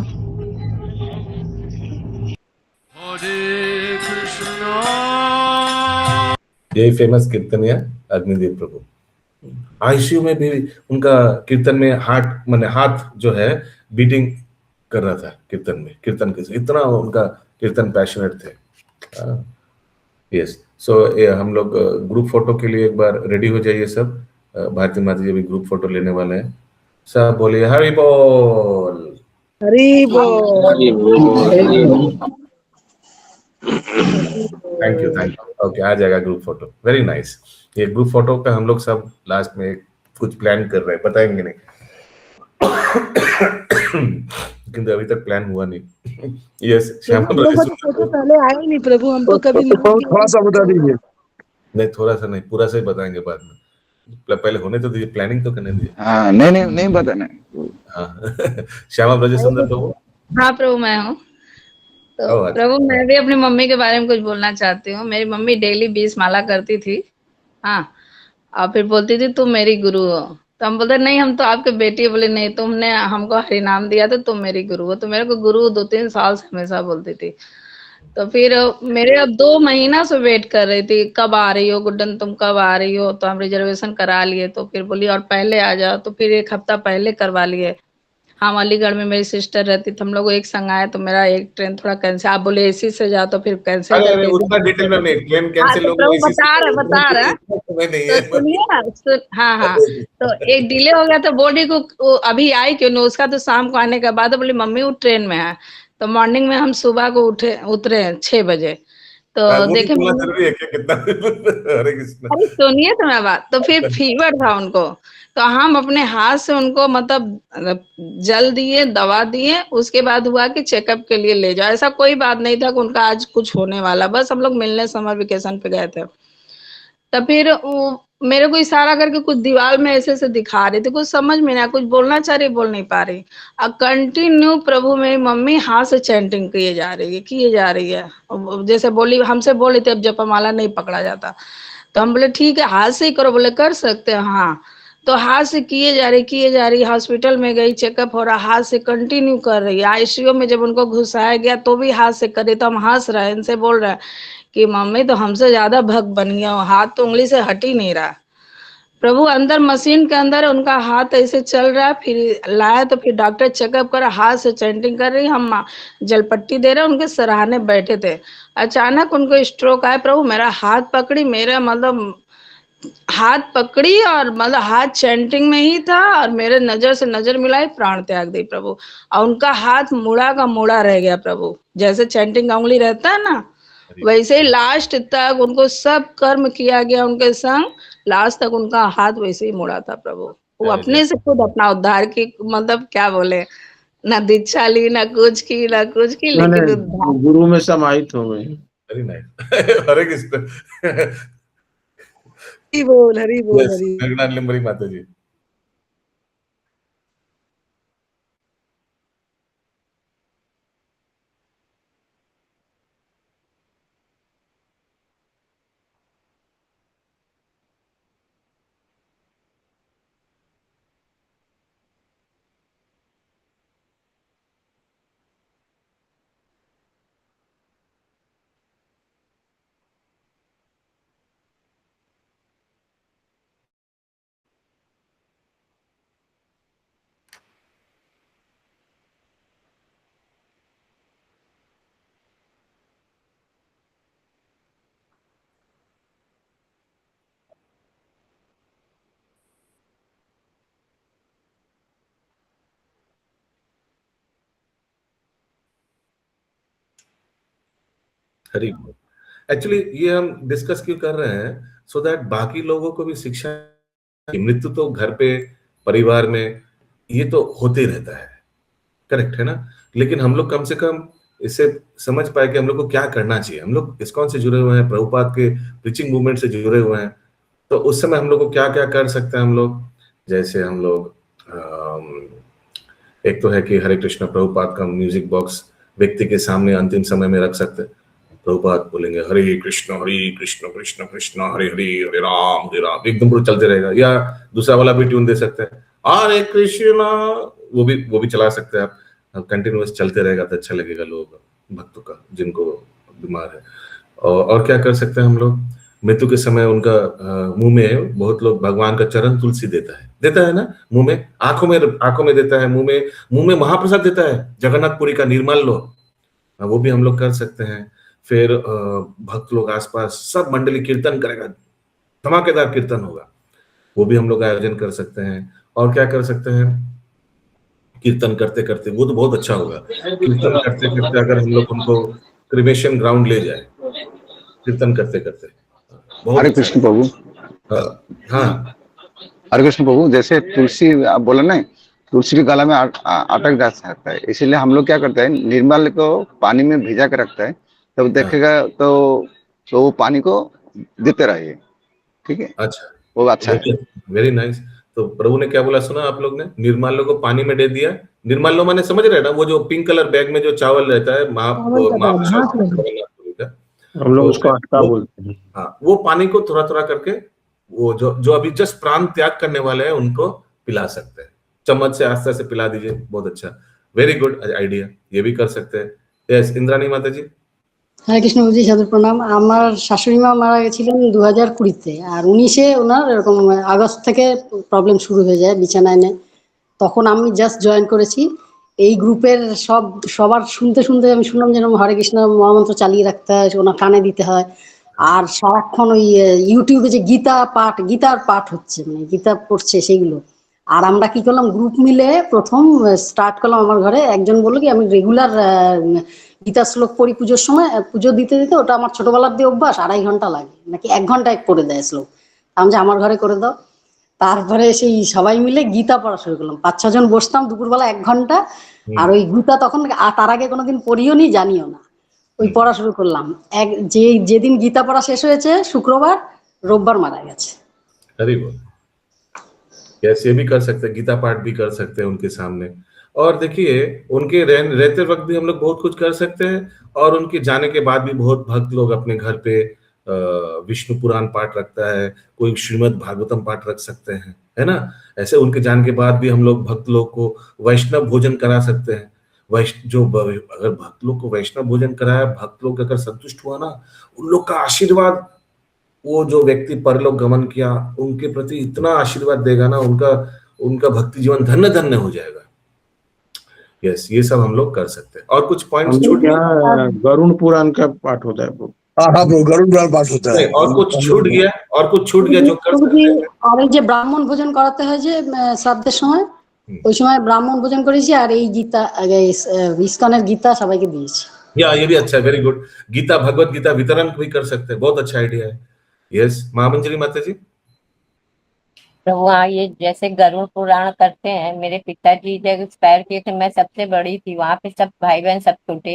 यही फेमस कीर्तनिया अग्निदेव प्रभु, आईसीयू में भी उनका कीर्तन में हाथ जो है बीटिंग कर रहा था कीर्तन में, कीर्तन के इतना उनका कीर्तन पैशनेट थे। यस, सो हम लोग ग्रुप फोटो के लिए एक बार रेडी हो जाइए सब। भारती माता जी भी ग्रुप फोटो लेने वाले हैं, सब बोलिए हरि बोल, हरी बोल। थैंक यू ओके, आ जाएगा ग्रुप फोटो, वेरी नाइस। ये ग्रुप फोटो पे हम लोग सब लास्ट में कुछ प्लान कर रहे हैं, बताएंगे नहीं किंतु अभी तक प्लान हुआ नहीं। यस, श्यामा तो पहले आए नहीं प्रभु, हम तो कभी थोड़ा सा बता दीजिए। नहीं, थोड़ा सा नहीं, पूरा सा ही बताएंगे बाद में, पहले होने तो दीजिए, प्लानिंग तो करने दीजिए। हाँ, नहीं बताना। हाँ श्यामा ब्रज सुंदर प्रभु। हाँ प्रभु, मैं हूँ। तो प्रभु, मैं भी अपनी मम्मी के बारे में कुछ बोलना चाहती हूँ। मेरी मम्मी डेली 20 माला करती थी, हाँ, और फिर बोलती थी तुम मेरी गुरु हो। तो हम बोलते नहीं, हम तो आपके बेटी। बोले नहीं, तुमने हमको हरि नाम दिया तो तुम मेरी गुरु हो। तो मेरे को गुरु 2-3 साल से हमेशा बोलती थी। तो फिर मेरे अब 2 महीना से वेट कर रही थी, कब आ रही हो गुड्डन, तुम कब आ रही हो। तो हम रिजर्वेशन करा लिए, तो फिर बोली और पहले आ जाओ। तो फिर 1 हफ्ता पहले करवा लिए। हम अलीगढ़ में मेरी सिस्टर रहती, तो हम लोग एक संग आए, तो मेरा एक ट्रेन थोड़ा कैंसिल, आप बोले एसी से जाओ, तो फिर कैंसिल करके उतना डिटेल में नहीं, ट्रेन कैंसिल हो गई, बता रहा तो सुनिए ना। हाँ, तो एक डिले हो गया, तो बोली को अभी आई क्यों नहीं, उसका तो शाम को आने के बाद बोली मम्मी वो ट्रेन में है। तो मॉर्निंग में हम सुबह को उतरे 6 बजे। तो देखे अरे सुनिए तो मैं बात, तो फिर फीवर था उनको। तो हम अपने हाथ से उनको मतलब जल दिए, दवा दिए। उसके बाद हुआ कि चेकअप के लिए ले जाओ। ऐसा कोई बात नहीं था कि उनका आज कुछ होने वाला, बस हम लोग मिलने समर वेकेशन पे गए थे। तब फिर वो मेरे को इशारा करके कुछ दीवार में ऐसे ऐसे दिखा रही थी, कुछ समझ में नहीं, कुछ बोलना चाह रही, बोल नहीं पा रही। और कंटिन्यू प्रभु मेरी मम्मी हाथ से चैंटिंग किए जा रही है। जैसे बोली, हमसे बोली थी अब जपमाला नहीं पकड़ा जाता, तो हम बोले ठीक है हाथ से ही करो। बोले कर सकते हैं हाँ। तो हाथ से किए जा रही। हॉस्पिटल में गई, चेकअप हो रहा, हाथ से कंटिन्यू कर रही है। आईसीयू में जब उनको घुसाया गया तो भी हाथ से कर रही। तो हम हंस रहे हैं, इनसे बोल रहे हैं कि मम्मी तो हमसे ज्यादा भक्त बन गया हो, हाथ तो उंगली से हट ही नहीं रहा। प्रभु अंदर मशीन के अंदर उनका हाथ ऐसे चल रहा है। फिर लाया तो फिर डॉक्टर चेकअप करा, हाथ से चैंटिंग कर रही, हम जलपट्टी दे रहे, उनके सराहने बैठे थे। अचानक उनको स्ट्रोक आया। प्रभु मेरा हाथ पकड़ी, मेरा मतलब हाथ पकड़ी और मतलब हाथ चैंटिंग में ही था, और मेरे नजर से नजर मिलाई, प्राण त्याग दी प्रभु। और उनका हाथ मुड़ा का मुड़ा रह गया प्रभु, जैसे चैंटिंग का उंगली रहता है ना, वैसे ही लास्ट तक उनको सब कर्म किया गया उनके संग। लास्ट तक उनका हाथ वैसे ही मुड़ा था प्रभु। वो अपने से खुद अपना उद्धार की, मतलब क्या बोले, ना दीक्षा ली, ना कुछ की, लेकिन उद्धार। गुरु में समाहित हो गए। Very nice. हरे कृष्ण। हरी बोल, हरी बोल, यस, हरी। गगनान लिम्बरी माता जी। हरी बोल। एक्चुअली ये हम डिस्कस क्यों कर रहे हैं, सो दैट बाकी लोगों को भी शिक्षा। मृत्यु तो घर पे, परिवार में ये तो होते ही रहता है, करेक्ट है ना। लेकिन हम लोग कम से कम इससे समझ पाए कि हम लोग को क्या करना चाहिए। हम लोग इस्कॉन से जुड़े हुए हैं, प्रभुपाद के प्रीचिंग मूवमेंट से जुड़े हुए हैं, तो उस समय हम लोग को क्या क्या कर सकते हैं हम लोग। जैसे हम लोग एक तो है कि हरे कृष्ण प्रभुपाद का म्यूजिक बॉक्स व्यक्ति के सामने अंतिम समय में रख सकते हैं। प्रभुपाद बोलेंगे हरे कृष्ण कृष्ण कृष्ण हरे हरे, हरे राम एकदम पूरा चलते रहेगा। या दूसरा वाला भी ट्यून दे सकते हैं, हरे कृष्ण, वो भी चला सकते हैं आप। कंटिन्यूअस चलते रहेगा तो अच्छा लगेगा लोग भक्तों का, जिनको बीमार है। और क्या कर सकते हैं हम लोग, मृत्यु के समय उनका मुंह में बहुत लोग भगवान का चरण तुलसी देता है ना, मुंह में, आंखों में देता है, मुंह में महाप्रसाद देता है, जगन्नाथपुरी का निर्मल लो, वो भी हम लोग कर सकते हैं। फिर भक्त लोग आसपास सब मंडली कीर्तन करेगा, धमाकेदार कीर्तन होगा, वो भी हम लोग आयोजन कर सकते हैं। और क्या कर सकते हैं, कीर्तन करते करते, वो तो बहुत अच्छा होगा, कीर्तन करते करते अगर हम लोग उनको क्रिमेशन ग्राउंड ले जाए कीर्तन करते करते, हरे कृष्ण प्रभु। हाँ हरे कृष्ण प्रभु, जैसे तुलसी आप बोला ना, तुलसी के गला में अटक जा सकता है, इसीलिए हम लोग क्या करते हैं, निर्मल को पानी में भिजा के रखते हैं, तब देखेगा तो वो पानी को देते रहिए, ठीक है। अच्छा, वो अच्छा है, वेरी नाइस। तो प्रभु ने क्या बोला सुना आप लोग ने, निर्माल्य को पानी में दे दिया। निर्माल्य माने समझ रहे ना, वो जो पिंक कलर बैग में जो चावल रहता है, हम लोग उसको अटका बोलते हैं। हाँ, वो पानी को थोड़ा थोड़ा करके वो जो अभी जस्ट प्राण त्याग करने वाले हैं उनको पिला सकते हैं, चम्मच से आस्ते आस्ते पिला दीजिए, बहुत अच्छा, वेरी गुड आइडिया, ये भी कर सकते हैं। यस, इंद्राणी माता जी। হরে কৃষ্ণ বুঝি, সাদর প্রণাম। আমার শাশুড়ি মা মারা গেছিলেন 2020-তে, আর 19-এ ওনার এরকম আগস্ট থেকে প্রবলেম শুরু হয়ে যায়, বিছানায় নেয়। তখন আমি জাস্ট জয়েন করেছি এই গ্রুপের। সবার শুনতে শুনতে আমি শুনলাম যেন হরে কৃষ্ণ মহামন্ত্র চালিয়ে রাখতে হয়, ওনার কানে দিতে হয়। আর সারাক্ষণ ওই ইউটিউবে যে গীতার পাঠ হচ্ছে, মানে গীতা পড়ছে সেইগুলো। আর আমরা কি করলাম, গ্রুপ মিলে প্রথম স্টার্ট করলাম। আমার ঘরে একজন বললো কি, আমি রেগুলার গীতা শ্লোক পড়ি পুজোর সময়, পুজো দিতে দিতে, ওটা আমার ছোটবেলার দিয়ে অভ্যাস, 2.5 ঘন্টা লাগে, নাকি 1 ঘন্টায় পড়ে দেয় শ্লোক। আমি যে আমার ঘরে করে দাও। তারপরে সেই সবাই মিলে গীতা পড়া শুরু করলাম, 5-6 জন বসতাম দুপুরবেলা 1 ঘন্টা। আর ওই গীতা তখন তার আগে কোনোদিন পড়িও নি, জানিও না, ওই পড়া শুরু করলাম। যেদিন গীতা পড়া শেষ হয়েছে শুক্রবার, রোববার মারা গেছে। अरे वो यस, ये भी कर सकते हैं, गीता पाठ भी कर सकते हैं उनके सामने। और देखिए उनके रहते वक्त भी हम लोग बहुत कुछ कर सकते हैं, और उनके जाने के बाद भी बहुत भक्त लोग अपने घर पे विष्णु पुराण पाठ रखता है, कोई श्रीमद् भागवतम पाठ रख सकते हैं, है ना। ऐसे उनके जाने के बाद भी हम लोग भक्त लोग को वैष्णव भोजन करा सकते हैं। अगर भक्त लोग को वैष्णव भोजन कराया, भक्त लोग अगर संतुष्ट हुआ ना, उन लोग का आशीर्वाद, वो जो व्यक्ति परलोक गमन किया उनके प्रति इतना आशीर्वाद देगा ना, उनका भक्ति जीवन धन्य धन्य हो जाएगा। यस, ये सब हम लोग कर सकते हैं। और कुछ पॉइंट्स छूट गया? गरुड़ पुराण का पाठ होता है वो। हाँ ब्रो, गरुड़ पुराण पाठ होता है। और कुछ छूट गया? और कुछ छूट गया जो कर सकते हैं? আর এই যে ব্রাহ্মণ ভোজন করাতে হয় যে শ্রাদ্ধের সময়, ওই সময় ব্রাহ্মণ ভোজন করেছি। আর এই গীতা ইসকনের গীতা সবাইকে দিয়েছি। ये भी अच्छा है, वेरी गुड। गीता, भगवत गीता वितरण भी कर सकते हैं, बहुत अच्छा आइडिया है। यस, महामंजरी माता जी। प्रभु हाँ, ये जैसे गरुड़ पुराण करते हैं, मेरे पिताजी जब एक्सपायर किए थे, मैं सबसे बड़ी थी वहां पे, सब भाई बहन सब छोटे,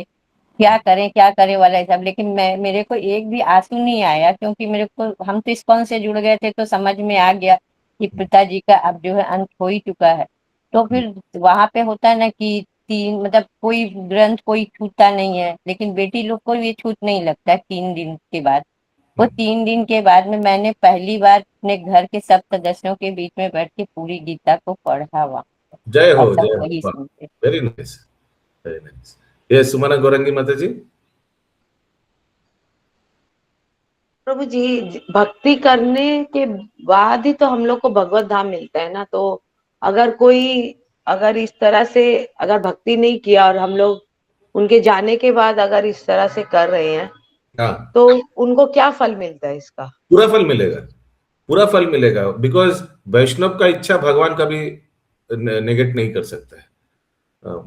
क्या करें वाला है सब। लेकिन मेरे को एक भी आंसू नहीं आया, क्योंकि मेरे को, हम तो इस्कॉन से जुड़ गए थे, तो समझ में आ गया कि पिताजी का अब जो है अंत हो ही चुका है। तो फिर वहां पे होता है ना कि मतलब कोई ग्रंथ कोई छूता नहीं है, लेकिन बेटी लोग को ये छूट नहीं लगता 3 दिन के बाद। वो 3 दिन के बाद में मैंने पहली बार अपने घर के सब सदस्यों के बीच में बैठ के पूरी गीता को पढ़ा हुआ। जय हो, जय हो, वेरी नाइस, वेरी नाइस। ये सुमना गौरंगी माता जी। प्रभु जी, भक्ति करने के बाद ही तो हम लोग को भगवत धाम मिलता है ना। तो अगर इस तरह से अगर भक्ति नहीं किया और हम लोग उनके जाने के बाद अगर इस तरह से कर रहे हैं, तो उनको क्या फल मिलता है? इसका पूरा फल मिलेगा, पूरा फल मिलेगा। बिकॉज वैष्णव का इच्छा भगवान कभी नेगेट नहीं कर सकता है।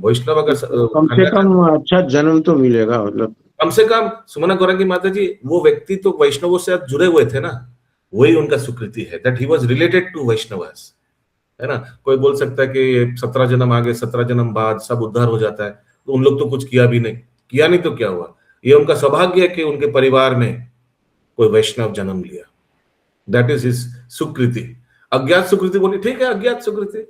वैष्णव अगर कम से कम अच्छा जन्म तो मिलेगा, मतलब कम से कम। सुमना गौरंगी माता जी, वो व्यक्ति तो वैष्णवों से जुड़े हुए थे ना, वही उनका स्वीकृति है, that he was related to Vaishnavas, है ना। कोई बोल सकता है कि 17 जन्म आगे 17 जन्म बाद सब उद्धार हो जाता है, तो उन लोग तो कुछ किया नहीं तो क्या हुआ। ये उनका सौभाग्य है कि उनके परिवार में कोई वैष्णव जन्म लिया, दैट इज हिज सुकृति। अज्ञात सुकृति बोली, ठीक है, अज्ञात सुकृति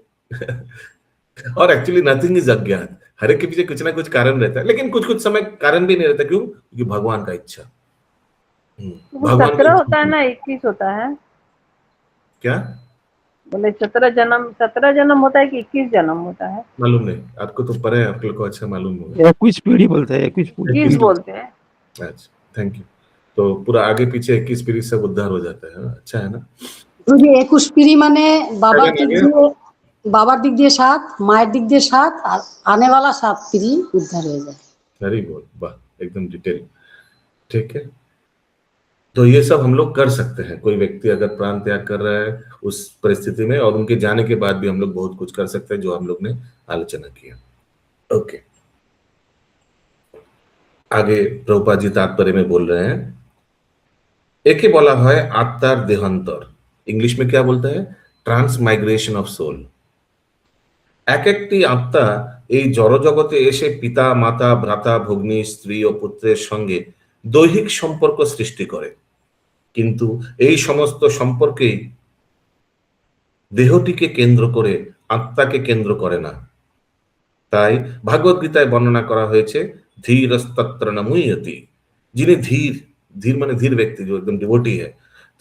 और एक्चुअली नथिंग इज अज्ञात, हर एक के पीछे कुछ ना कुछ कारण रहता है, लेकिन कुछ समय कारण भी नहीं रहता। क्यों? क्योंकि भगवान का इच्छा। 17 होता है ना, 21 होता है क्या बोले? 17 जन्म होता है कि 21 जन्म होता है? मालूम नहीं, आपको तो पता है, आप लोग को अच्छा मालूम होगा। 21 पीढ़ी बोलते हैं, 21 बोलते हैं। अच्छा, थैंक यू। तो पूरा आगे पीछे 21 पीढ़ी सब उद्धार हो जाता है, अच्छा है ना। 21 पीढ़ी माने बाबार दिक दिए 7, मायर दिक दिए 7, और आने वाला 7 पीढ़ी उद्धार हो जाए। वेरी गुड, वाह, एकदम डिटेल, ठीक है। तो ये सब हम लोग कर सकते हैं। कोई व्यक्ति अगर प्राण त्याग कर रहा है उस परिस्थिति में, और उनके जाने के बाद भी हम लोग बहुत कुछ कर सकते हैं, जो हम लोग ने आलोचना किया। ओके, आगे प्रभुपाद जी तात्पर्य में बोल रहे हैं, एक ही बोला है आत्मार देहांतर, इंग्लिश में क्या बोलता है? Transmigration of soul. एक एकटी आत्मा এই জড়জগতে এসে পিতা মাতা ভ্রাতা ভগ্নী স্ত্রী ও পুত্রের সঙ্গে দৈহিক সম্পর্ক সৃষ্টি করে, কিন্তু এই সমস্ত সম্পর্কেই দেহটিকে কেন্দ্র করে, আত্মাকে কেন্দ্র করে না। তাই ভাগবত গীতায় বর্ণনা করা হয়েছে ধীরস্তত্র ন মুহ্যতি, যিনি ধীর মানে ধীর ব্যক্তি, যে একদম ডিভোটি है,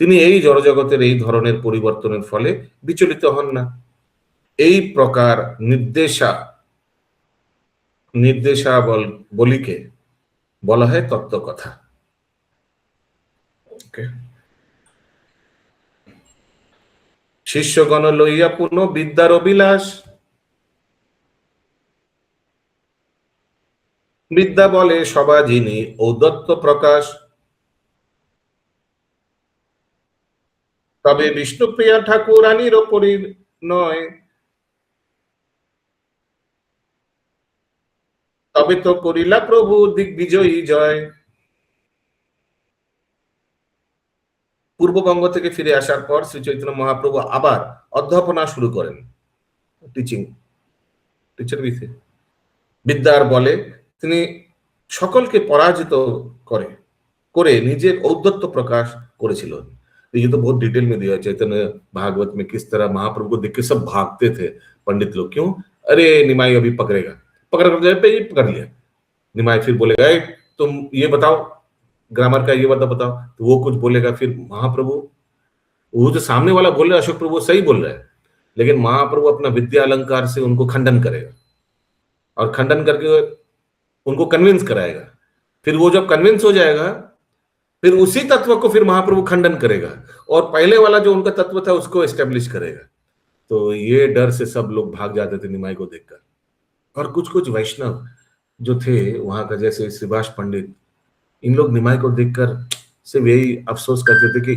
তিনি এই জড়জগতের এই ধরনের পরিবর্তনের ফলে বিচলিত হন না। এই প্রকার নির্দেশাবলীকে বলা হয় তত্ত্বকথা। শিষ্যগণ লইয়া পূর্ণ বিদ্যার অভিলাষ, বিদ্যা বলে সবা যিনি ঔদত্ত প্রকাশ, তবে বিষ্ণুপ্রিয়া ঠাকুরানীর ওপরই নয়, তবে তো করিলা প্রভু দিগ্বিজয়ী জয়। পূর্ববঙ্গ থেকে ফিরে আসার পর শ্রী চৈতন্য মহাপ্রভু আবার অধ্যাপনা শুরু করেন, টিচার भी थे। বিদ্যার বলে তিনি সকলকে পরাজিত করে নিজের ঔদ্ধত্য प्रकाश করেছিলেন। ये तो बहुत डिटेल में दिया है चैतन्य भागवत में, किस तरह महाप्रभु को देख के सब भागते थे पंडित लोग। क्यों? अरे निमाई अभी पकड़ कर जाए पे, ये पकड़ लिया। निमाई फिर बोलेगा तुम ये बताओ, ग्रामर का ये बताओ, तो वो कुछ बोलेगा, फिर महाप्रभु, वो जो सामने वाला बोल रहा है अशोक प्रभु सही बोल रहा है, लेकिन महाप्रभु अपना विद्या अलंकार से उनको खंडन करेगा और खंडन करके उनको कन्विंस कराएगा। फिर वो जब कन्विंस हो जाएगा, फिर उसी तत्व को फिर महाप्रभु खंडन करेगा और पहले वाला जो उनका तत्व था उसको एस्टेब्लिश करेगा। तो ये डर से सब लोग भाग जाते थे निमाई को देखकर। और कुछ वैष्णव जो थे वहां का, जैसे श्रीवास पंडित, इन लोग निमाई को देखकर सिर्फ यही अफसोस करते थे कि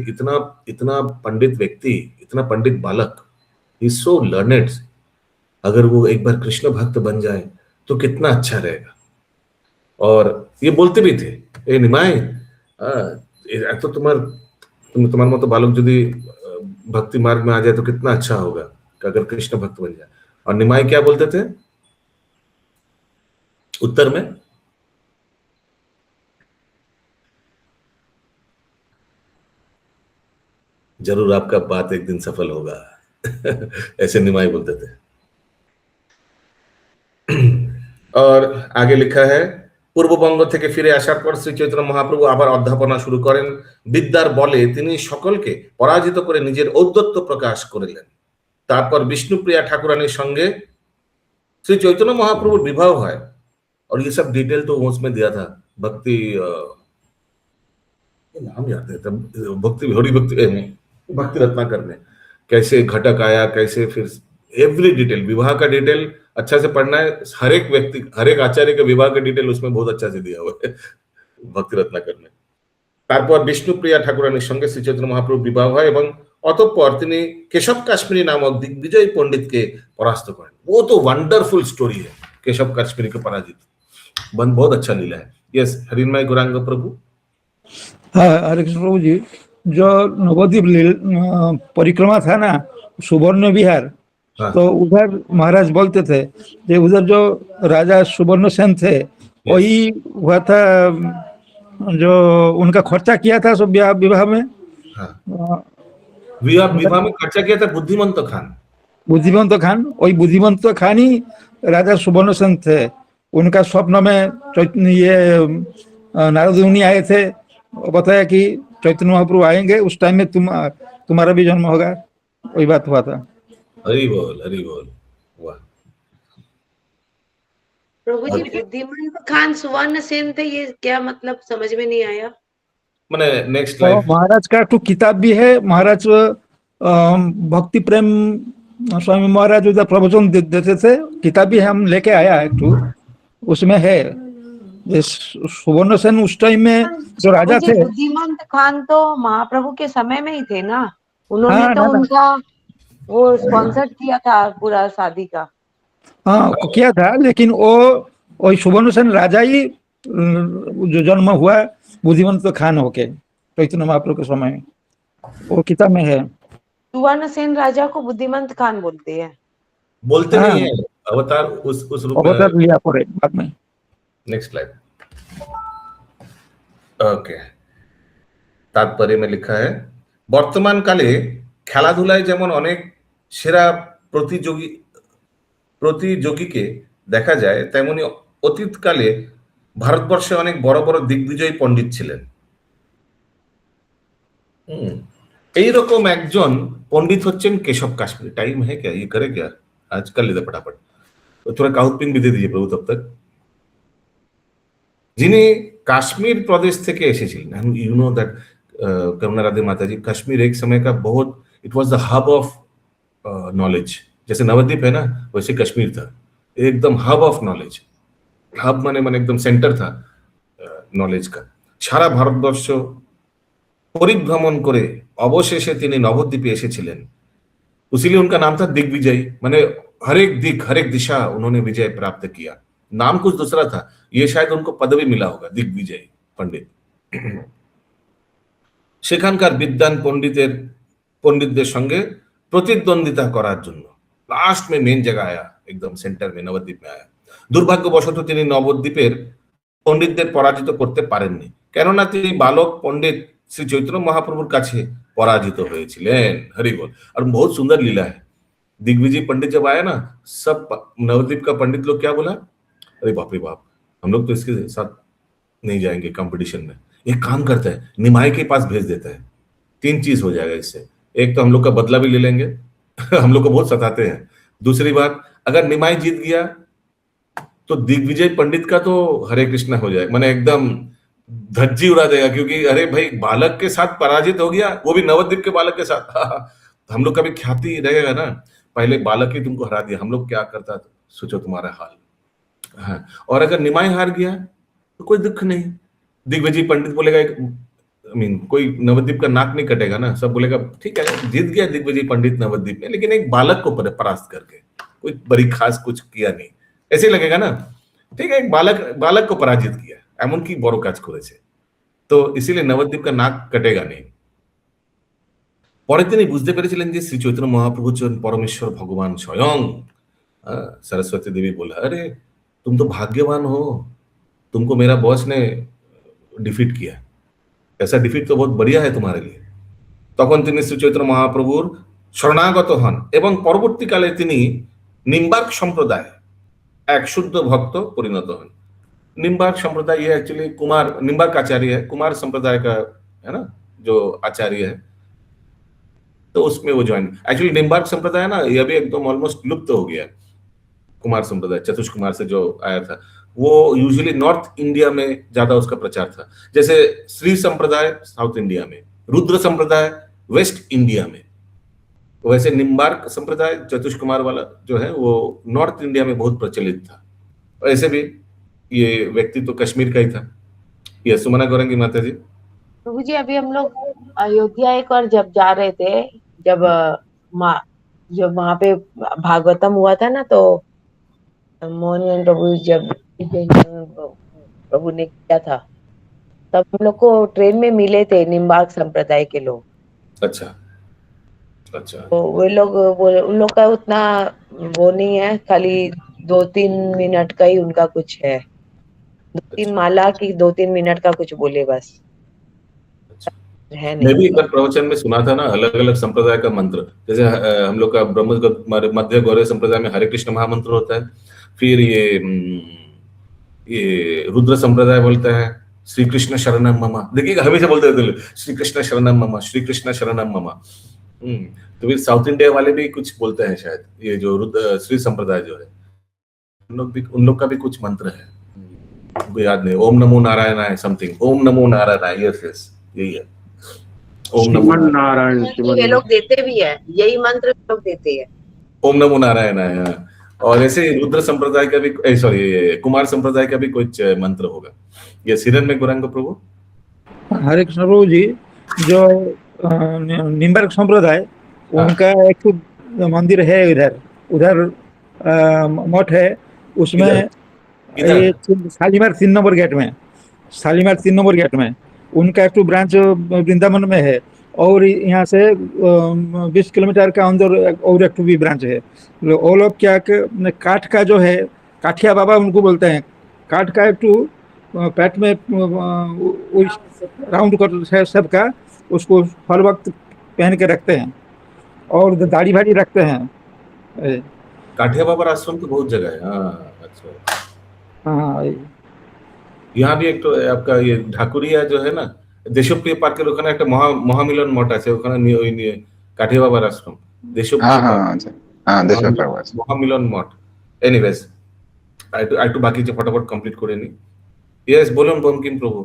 इतना पंडित व्यक्ति, इतना पंडित बालक, इज सो लर्नेड, अगर वो एक बार कृष्ण भक्त बन जाए तो कितना अच्छा रहेगा। और ये बोलते भी थे, ए निमाई, तो तुम्हारे मतो बालक यदि भक्ति मार्ग में आ जाए तो कितना अच्छा होगा अगर कृष्ण भक्त बन जाए। और निमाई क्या बोलते थे उत्तर में? जरूर आपका बात एक दिन सफल होगा ऐसे निमाई बोलते थे। और आगे लिखा है, পূর্ববঙ্গ থেকে ফিরে আসার পর শ্রী চৈতন্য মহাপ্রভু আবার অধ্যাপনা শুরু করেন। বিদ্যার বলে তিনি সকলকে পরাজিত করে নিজের ঔদ্ধত্য প্রকাশ করলেন। তারপর বিষ্ণুপ্রিয়া ঠাকুরানীর সঙ্গে শ্রী চৈতন্য মহাপ্রভুর বিবাহ হয়। और ये सब डिटेल तो उसमें दिया था, भक्ति नाम याद है तब, भक्ति हरि भक्ति रत्नाकर में कैसे घटक आया, कैसे फिर एवरी डिटेल, विवाह का डिटेल अच्छा से पढ़ना है। हर एक व्यक्ति, हर एक आचार्य का विवाह का डिटेल उसमें बहुत अच्छा से दिया हुआ है भक्ति रत्नाकर में। তারপর বিষ্ণুপ্রিয়া ঠাকুরানীর সঙ্গে শ্রী চৈতন্য মহাপ্রভু বিবাহ হয় এবং অতঃপর তিনি केशव काश्मीरी नामक दिग्विजय पंडित के परास्त करें। वो तो वंडरफुल स्टोरी है, केशव काश्मीरी के पराजित, बहुत अच्छा लीला है। यस, हरिन्मय गौरांग प्रभु। हाँ, हरे कृष्ण प्रभु जी, जो नवद्वीप परिक्रमा था ना, सुवर्ण विहार, तो उधर महाराज बोलते थे कि उधर जो राजा सुवर्ण सेन थे वही हुआ था, जो उनका खर्चा किया था सब विवाह में। विवाह में खर्चा किया था बुद्धिमंत खान। वही बुद्धिमंत खान ही राजा सुवर्ण सेन थे। उनका स्वप्न में ये नारद मुनि आए थे, बताया कि चैतन्य महाप्रभु आएंगे, उस टाइम में तुम्हारा भी जन्म होगा, वही बात हुआ था। हरि बोल, हरि बोल। वाह प्रभु जी, बुद्धिमंत खान सुवर्ण सेन थे, ये क्या मतलब समझ में नहीं आया। मैंने नेक्स्ट लाइफ महाराज का तो किताब भी है, महाराज भक्ति प्रेम स्वामी महाराज उधर प्रवचन देते थे, किताब भी हम लेके आया है, तो उसमें है सुवर्ण सेन उस टाइम में जो राजा थे। बुद्धिमंत खान तो महाप्रभु के समय में ही थे ना, उन्होंने तो उनका वो स्पॉन्सर किया था पूरा शादी का। हाँ किया था, लेकिन वो वही सुवर्ण सेन राजा ही जो जन्म हुआ बुद्धिमंत खान होके चैतन्य महाप्रभु के समय में, वो किताब में है। सुवर्ण सेन राजा को बुद्धिमंत खान बोलते हैं। बोलते नहीं है, अवतार उस रूप में अवतार लिया पड़े बाद में। Next slide. ओके, तात्पर्य में लिखा है, বর্তমান কালে খেলাধুলায় যেমন অনেক সেরা প্রতিযোগীকে দেখা যায়, তেমনি অতীতকালে ভারতবর্ষে অনেক বড় বড় দিগ্বিজয়ী পণ্ডিত ছিলেন। এইরকম একজন पंडित হচ্ছেন केशव काश्मीरी। टाइम है क्या, ये करे क्या आज कर लेते फटाफट, तो थोड़ा काउंटिंग भी दे दीजिए प्रभु तब तक। যিনি काश्मीर प्रदेश থেকে এসেছিলেন, यू नो दैट करुणा राधे माता जी, कश्मीर एक समय का बहुत, it was the hub of knowledge. जैसे नवद्वीप है ना, वैसे कश्मीर था एकदम हब ऑफ नॉलेज। हब माने एकदम सेंटर था नॉलेज का। সারা ভারতবর্ষ পরিভ্রমণ করে অবশেষে তিনি নবদ্বীপে এসেছিলেন। इसीलिए उनका नाम था दिग्विजय, माने हर एक दिक, हर एक दिशा उन्होंने विजय प्राप्त किया। नाम कुछ दूसरा था, ये शायद उनको पदवी मिला होगा, दिग्विजय पंडित। সেখানকার বিদ্বান পণ্ডিতদের সঙ্গে প্রতিদ্বন্দ্বিতা করার জন্য লাস্ট में মেন जगह आया, एकदम सेंटर में नवद्वीप में आया। দুর্ভাগ্যবশত তিনি নবদ্বীপের পণ্ডিতদের পরাজিত করতে পারেননি, কেননা তিনি বালক পণ্ডিত শ্রী চৈতন্য মহাপ্রভুর কাছে পরাজিত হয়েছিলেন। हरि बोल। और बहुत सुंदर लीला है। दिग्विजय पंडित जब आया ना, सब नवद्वीप का पंडित लोग क्या बोला, अरे बाप रे बाप, हम लोग तो इसके साथ नहीं जाएंगे कंपटीशन में। एक काम करता है, निमाई के पास भेज देता है, 3 चीज हो जाएगा इससे। एक तो हम लोग का बदला भी ले लेंगे हम लोग को बहुत सताते हैं। दूसरी बात, अगर निमाई जीत गया तो दिग्विजय पंडित का तो हरे कृष्णा हो जाएगा, मैंने एकदम धज्जी उड़ा देगा, क्योंकि अरे भाई बालक के साथ पराजित हो गया, वो भी नवद्वीप के बालक के साथ तो हम लोग का भी ख्याति रहेगा ना, पहले बालक ही तुमको हरा दिया, हम लोग क्या करता, सोचो तुम्हारा हाल। हाँ, और अगर निमाई हार गया तो कोई दुख नहीं, दिग्विजय पंडित बोलेगा, कोई नवद्वीप का नाक नहीं कटेगा ना, सब बोलेगा ठीक है जीत गया दिग्विजय पंडित नवद्वीप में, लेकिन एक बालक को परास्त करके, कोई बड़ी खास कुछ किया नहीं, ऐसे लगेगा ना, ठीक है एक बालक को पराजित किया, एमन की बड़ो काज करेছে, तो इसीलिए नवद्वीप का नाक कटेगा नहीं। পরে তিনি বুঝতে পেরেছিলেন যে শ্রী চৈতন্য মহাপ্রভু হচ্ছেন পরমেশ্বর ভগবান স্বয়ং। सरस्वती देवी बोला, अरे तुम तो भाग्यवान हो, तुमको मेरा बॉस ने डिफिट किया, ऐसा डिफिट तो बहुत बढ़िया है तुम्हारे लिए। তখন তিনি শ্রী চৈতন্য মহাপ্রভুর শরণাগত হন এবং পরবর্তীকালে তিনি निम्बार्क संप्रदाय एक शुद्ध भक्त परिणत हन। निम्बार्क संप्रदाय ये एक्चुअली कुमार निम्बार्क आचार्य है, कुमार संप्रदाय का है ना जो आचार्य है, तो उसमें वो ज्वाइन। एक्चुअली निम्बार्क संप्रदाय ना ये अभी एकदम ऑलमोस्ट लुप्त हो गया। कुमार संप्रदाय चतुष कुमार से जो आया था, वो यूजुअली नॉर्थ इंडिया में ज्यादा उसका प्रचार था, जैसे श्री संप्रदाय साउथ इंडिया में, रुद्र संप्रदाय वेस्ट इंडिया में, वैसे निम्बार्क संप्रदाय चतुष कुमार वाला जो है वो नॉर्थ इंडिया में बहुत प्रचलित था। ऐसे भी ये व्यक्ति तो कश्मीर का ही था। ये सुमना गौरंगी माता जी। प्रभु जी अभी हम लोग अयोध्या एक और जब जा रहे थे, जब वहां पे भागवतम हुआ था ना, तो मोहन प्रभु जब प्रभु ने किया था, तब हम लोग को ट्रेन में मिले थे निम्बार्क संप्रदाय के लोग। अच्छा अच्छा। तो वे लोग उन लोग का उतना वो नहीं है, खाली 2-3 मिनट का ही उनका कुछ है, 2-3 माला की 2-3 मिनट का कुछ बोले बस है नहीं। मैं भी एक बार प्रवचन में सुना था ना, अलग अलग संप्रदाय का मंत्र, जैसे हम लोग का ब्रह्म मध्य गौरव संप्रदाय में हरे कृष्ण महामंत्र होता है, फिर ये रुद्र संप्रदाय बोलता है श्री कृष्ण शरणम मम, देखिएगा हमेशा बोलते रहते श्री कृष्ण शरणम मम, श्री कृष्ण शरणम मम। तो फिर साउथ इंडिया वाले भी कुछ बोलते हैं शायद, ये जो श्री संप्रदाय जो है उन लोग का भी कुछ मंत्र है, मुझे याद नहीं, ओम नमो नारायणाय समथिंग, ओम नमो नारायणाय, यस यस यही है, ओम नमो नारायण। ये लोग देते भी है, यही मंत्र लोग देते हैं, ओम नमो नारायणाय। और ऐसे रुद्र संप्रदाय का भी, सॉरी कुमार संप्रदाय का भी कुछ मंत्र होगा। ये सिरन में गौरांग प्रभु। हरे कृष्ण प्रभु जी, जो निम्बार्क संप्रदाय उनका एक मंदिर है, उधर मठ है, उसमें ये शालीमार 3 नंबर गेट में, शालीमार 3 नंबर गेट में उनका एक ब्रांच वृंदावन में है, और यहाँ से 20 किलोमीटर का अंदर और एक भी ब्रांच है। वो लोग क्या काठ का जो है, काठिया बाबा उनको बोलते हैं, काठ का एक पैट में राउंड कर सबका, उसको हर वक्त पहन के रखते हैं और दाढ़ी भाड़ी रखते हैं। काठिया बाबा आश्रम तो बहुत जगह है। हाँ अच्छा। हाँ, यहाँ भी एक तो आपका ये ढाकुरिया जो है ना, देशप्रिय पार्केर ওখানে একটা মহামিলন মঠ আছে, ওখানে ওই কাঠিয়া বাবার আশ্রম, দেশপ্রিয় মহামিলন মঠ। এনিওয়েজ একটু বাকি যে ফটাফট কমপ্লিট করে নি। यस बोलুন বঙ্কিম প্রভু।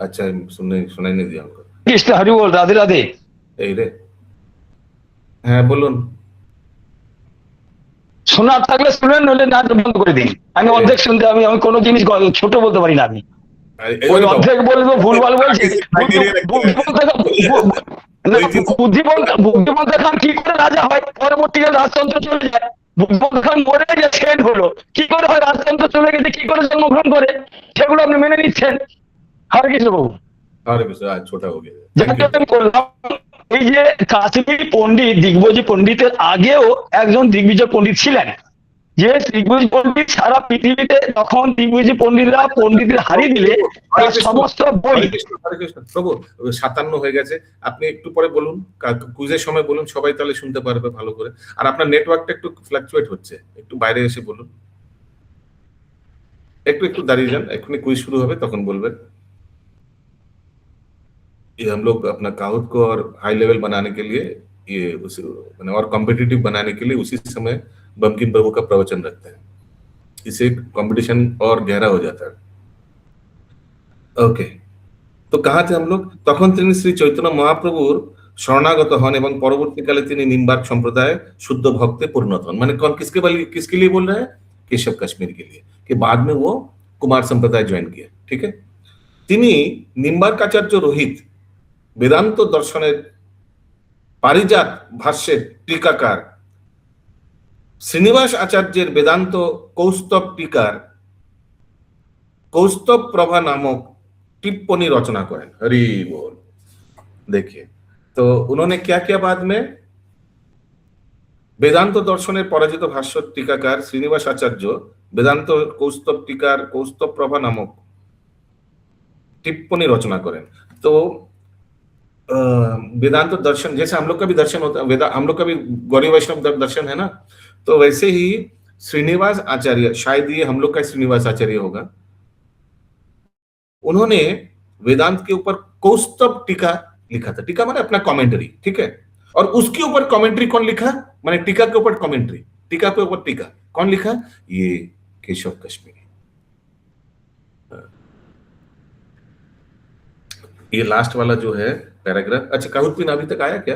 अच्छा सुनाई नहीं दिया हमको। कृष्ण हरि बोल, राधे राधे। এই রে হ্যাঁ বলুন। শোনা থাকলে শুনেন, নইলে না বন্ধ করে দিন। আমি অর্ধেক শুনতে, আমি কোনো জিনিস ছোট বলতে পারি না, আমি ওই অর্ধেক বলবো, ভুলভাল বলছি। বুদ্ধিমন্ত খান কি করে রাজা হয়, পরবর্তীকালে রাজতন্ত্র চলে যায়। বুদ্ধিমন্ত খান মরে যে ছেদ হলো, কি করে হয়, রাজতন্ত্র চলে গেছে, কি করে জন্মগ্রহণ করে, সেগুলো আপনি মেনে নিচ্ছেন। हरे कृष्ण प्रभु। हरे कृष्ण। आज छोटा हो गया। যাকে আমি করলাম এই যে কাশ্মীর পণ্ডিত দিগ্বিজয় পণ্ডিতের আগেও একজন দিগ্বিজয় পণ্ডিত ছিলেন, যে দিগ্বিজয় পণ্ডিত সারা পৃথিবীতে তখন দিগ্বিজয় পণ্ডিতরা পণ্ডিতের হারিয়ে দিলে তার সমস্ত বই। হরে কৃষ্ণ প্রভু, 57 হয়ে গেছে, আপনি একটু পরে বলুন, কুইজের সময় বলুন, সবাই তাহলে শুনতে পারবে ভালো করে। আর আপনার নেটওয়ার্কটা একটু ফ্লাকচুয়েট হচ্ছে, একটু বাইরে এসে বলুন, একটু দাঁড়িয়ে যান, এখনই কুইজ शुरू হবে তখন বলবেন। ये हम लोग अपना काउट को और हाई लेवल बनाने के लिए, ये उस और कॉम्पिटिटिव बनाने के लिए उसी समय बंकिम प्रभु का प्रवचन रखते हैं, इससे कंपटीशन और गहरा हो जाता है। ओके, तो कहाँ थे हम लोग? তখন তিনি শ্রী চৈতন্য মহাপ্রভুর শরণাগত হন এবং পরবর্তীকালে তিনি নিম্বার্ক সম্প্রদায় शुद्ध भक्ते परिणत हन। माने कौन किसके लिए बोल रहे हैं? केशव कश्मीर के लिए, कि बाद में वो कुमार संप्रदाय ज्वाइन किए। ठीक है, তিনি নিম্বার্ক আচার্য রোহিত বেদান্ত দর্শনের পারিজাত ভাষ্যের টিকাকার শ্রীনিবাস আচার্যের বেদান্ত কৌস্তব টিকার कौस्तव प्रभा नामक टिप्पणी रचना करें। हरि बोल। देखिए, तो उन्होंने क्या किया बाद में? वेदांत दर्शन पराजित भाष्य टीकाकार श्रीनिवास आचार्य वेदांत कौस्तव टीकार कौस्तव प्रभा नामक टिप्पणी रचना करें। तो वेदांत दर्शन जैसे हम लोग का भी दर्शन होता है, हम लोग का भी गौरी वैष्णव दर्शन है ना, तो वैसे ही श्रीनिवास आचार्य, शायद ये हम लोग का श्रीनिवास आचार्य होगा, उन्होंने वेदांत के ऊपर कौस्तव टीका लिखा था। टीका माने अपना कमेंट्री, ठीक है, और उसके ऊपर कमेंट्री कौन लिखा? माने टीका के ऊपर कमेंट्री, टीका के ऊपर टीका कौन लिखा? ये केशव कश्मीरी। ये लास्ट वाला जो है पैराग्राफ, अच्छा काहुत पिन अभी तक आया क्या?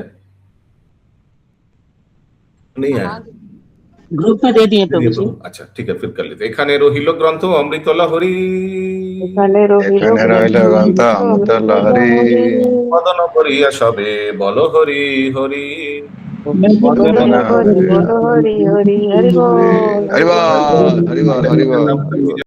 नहीं आया, ग्रुप में दे दिए प्रभु जी। अच्छा ठीक है, फिर कर लेते। एखाने রহিল গ্রন্থ অমৃতলা হরি, এখানে রহিল গ্রন্থ অমৃতলা হরি, মদন করিয়া সবে বল হরি হরি, মদন হরি বল হরি হরি, হরি বল হরি বল হরি বল হরি বল।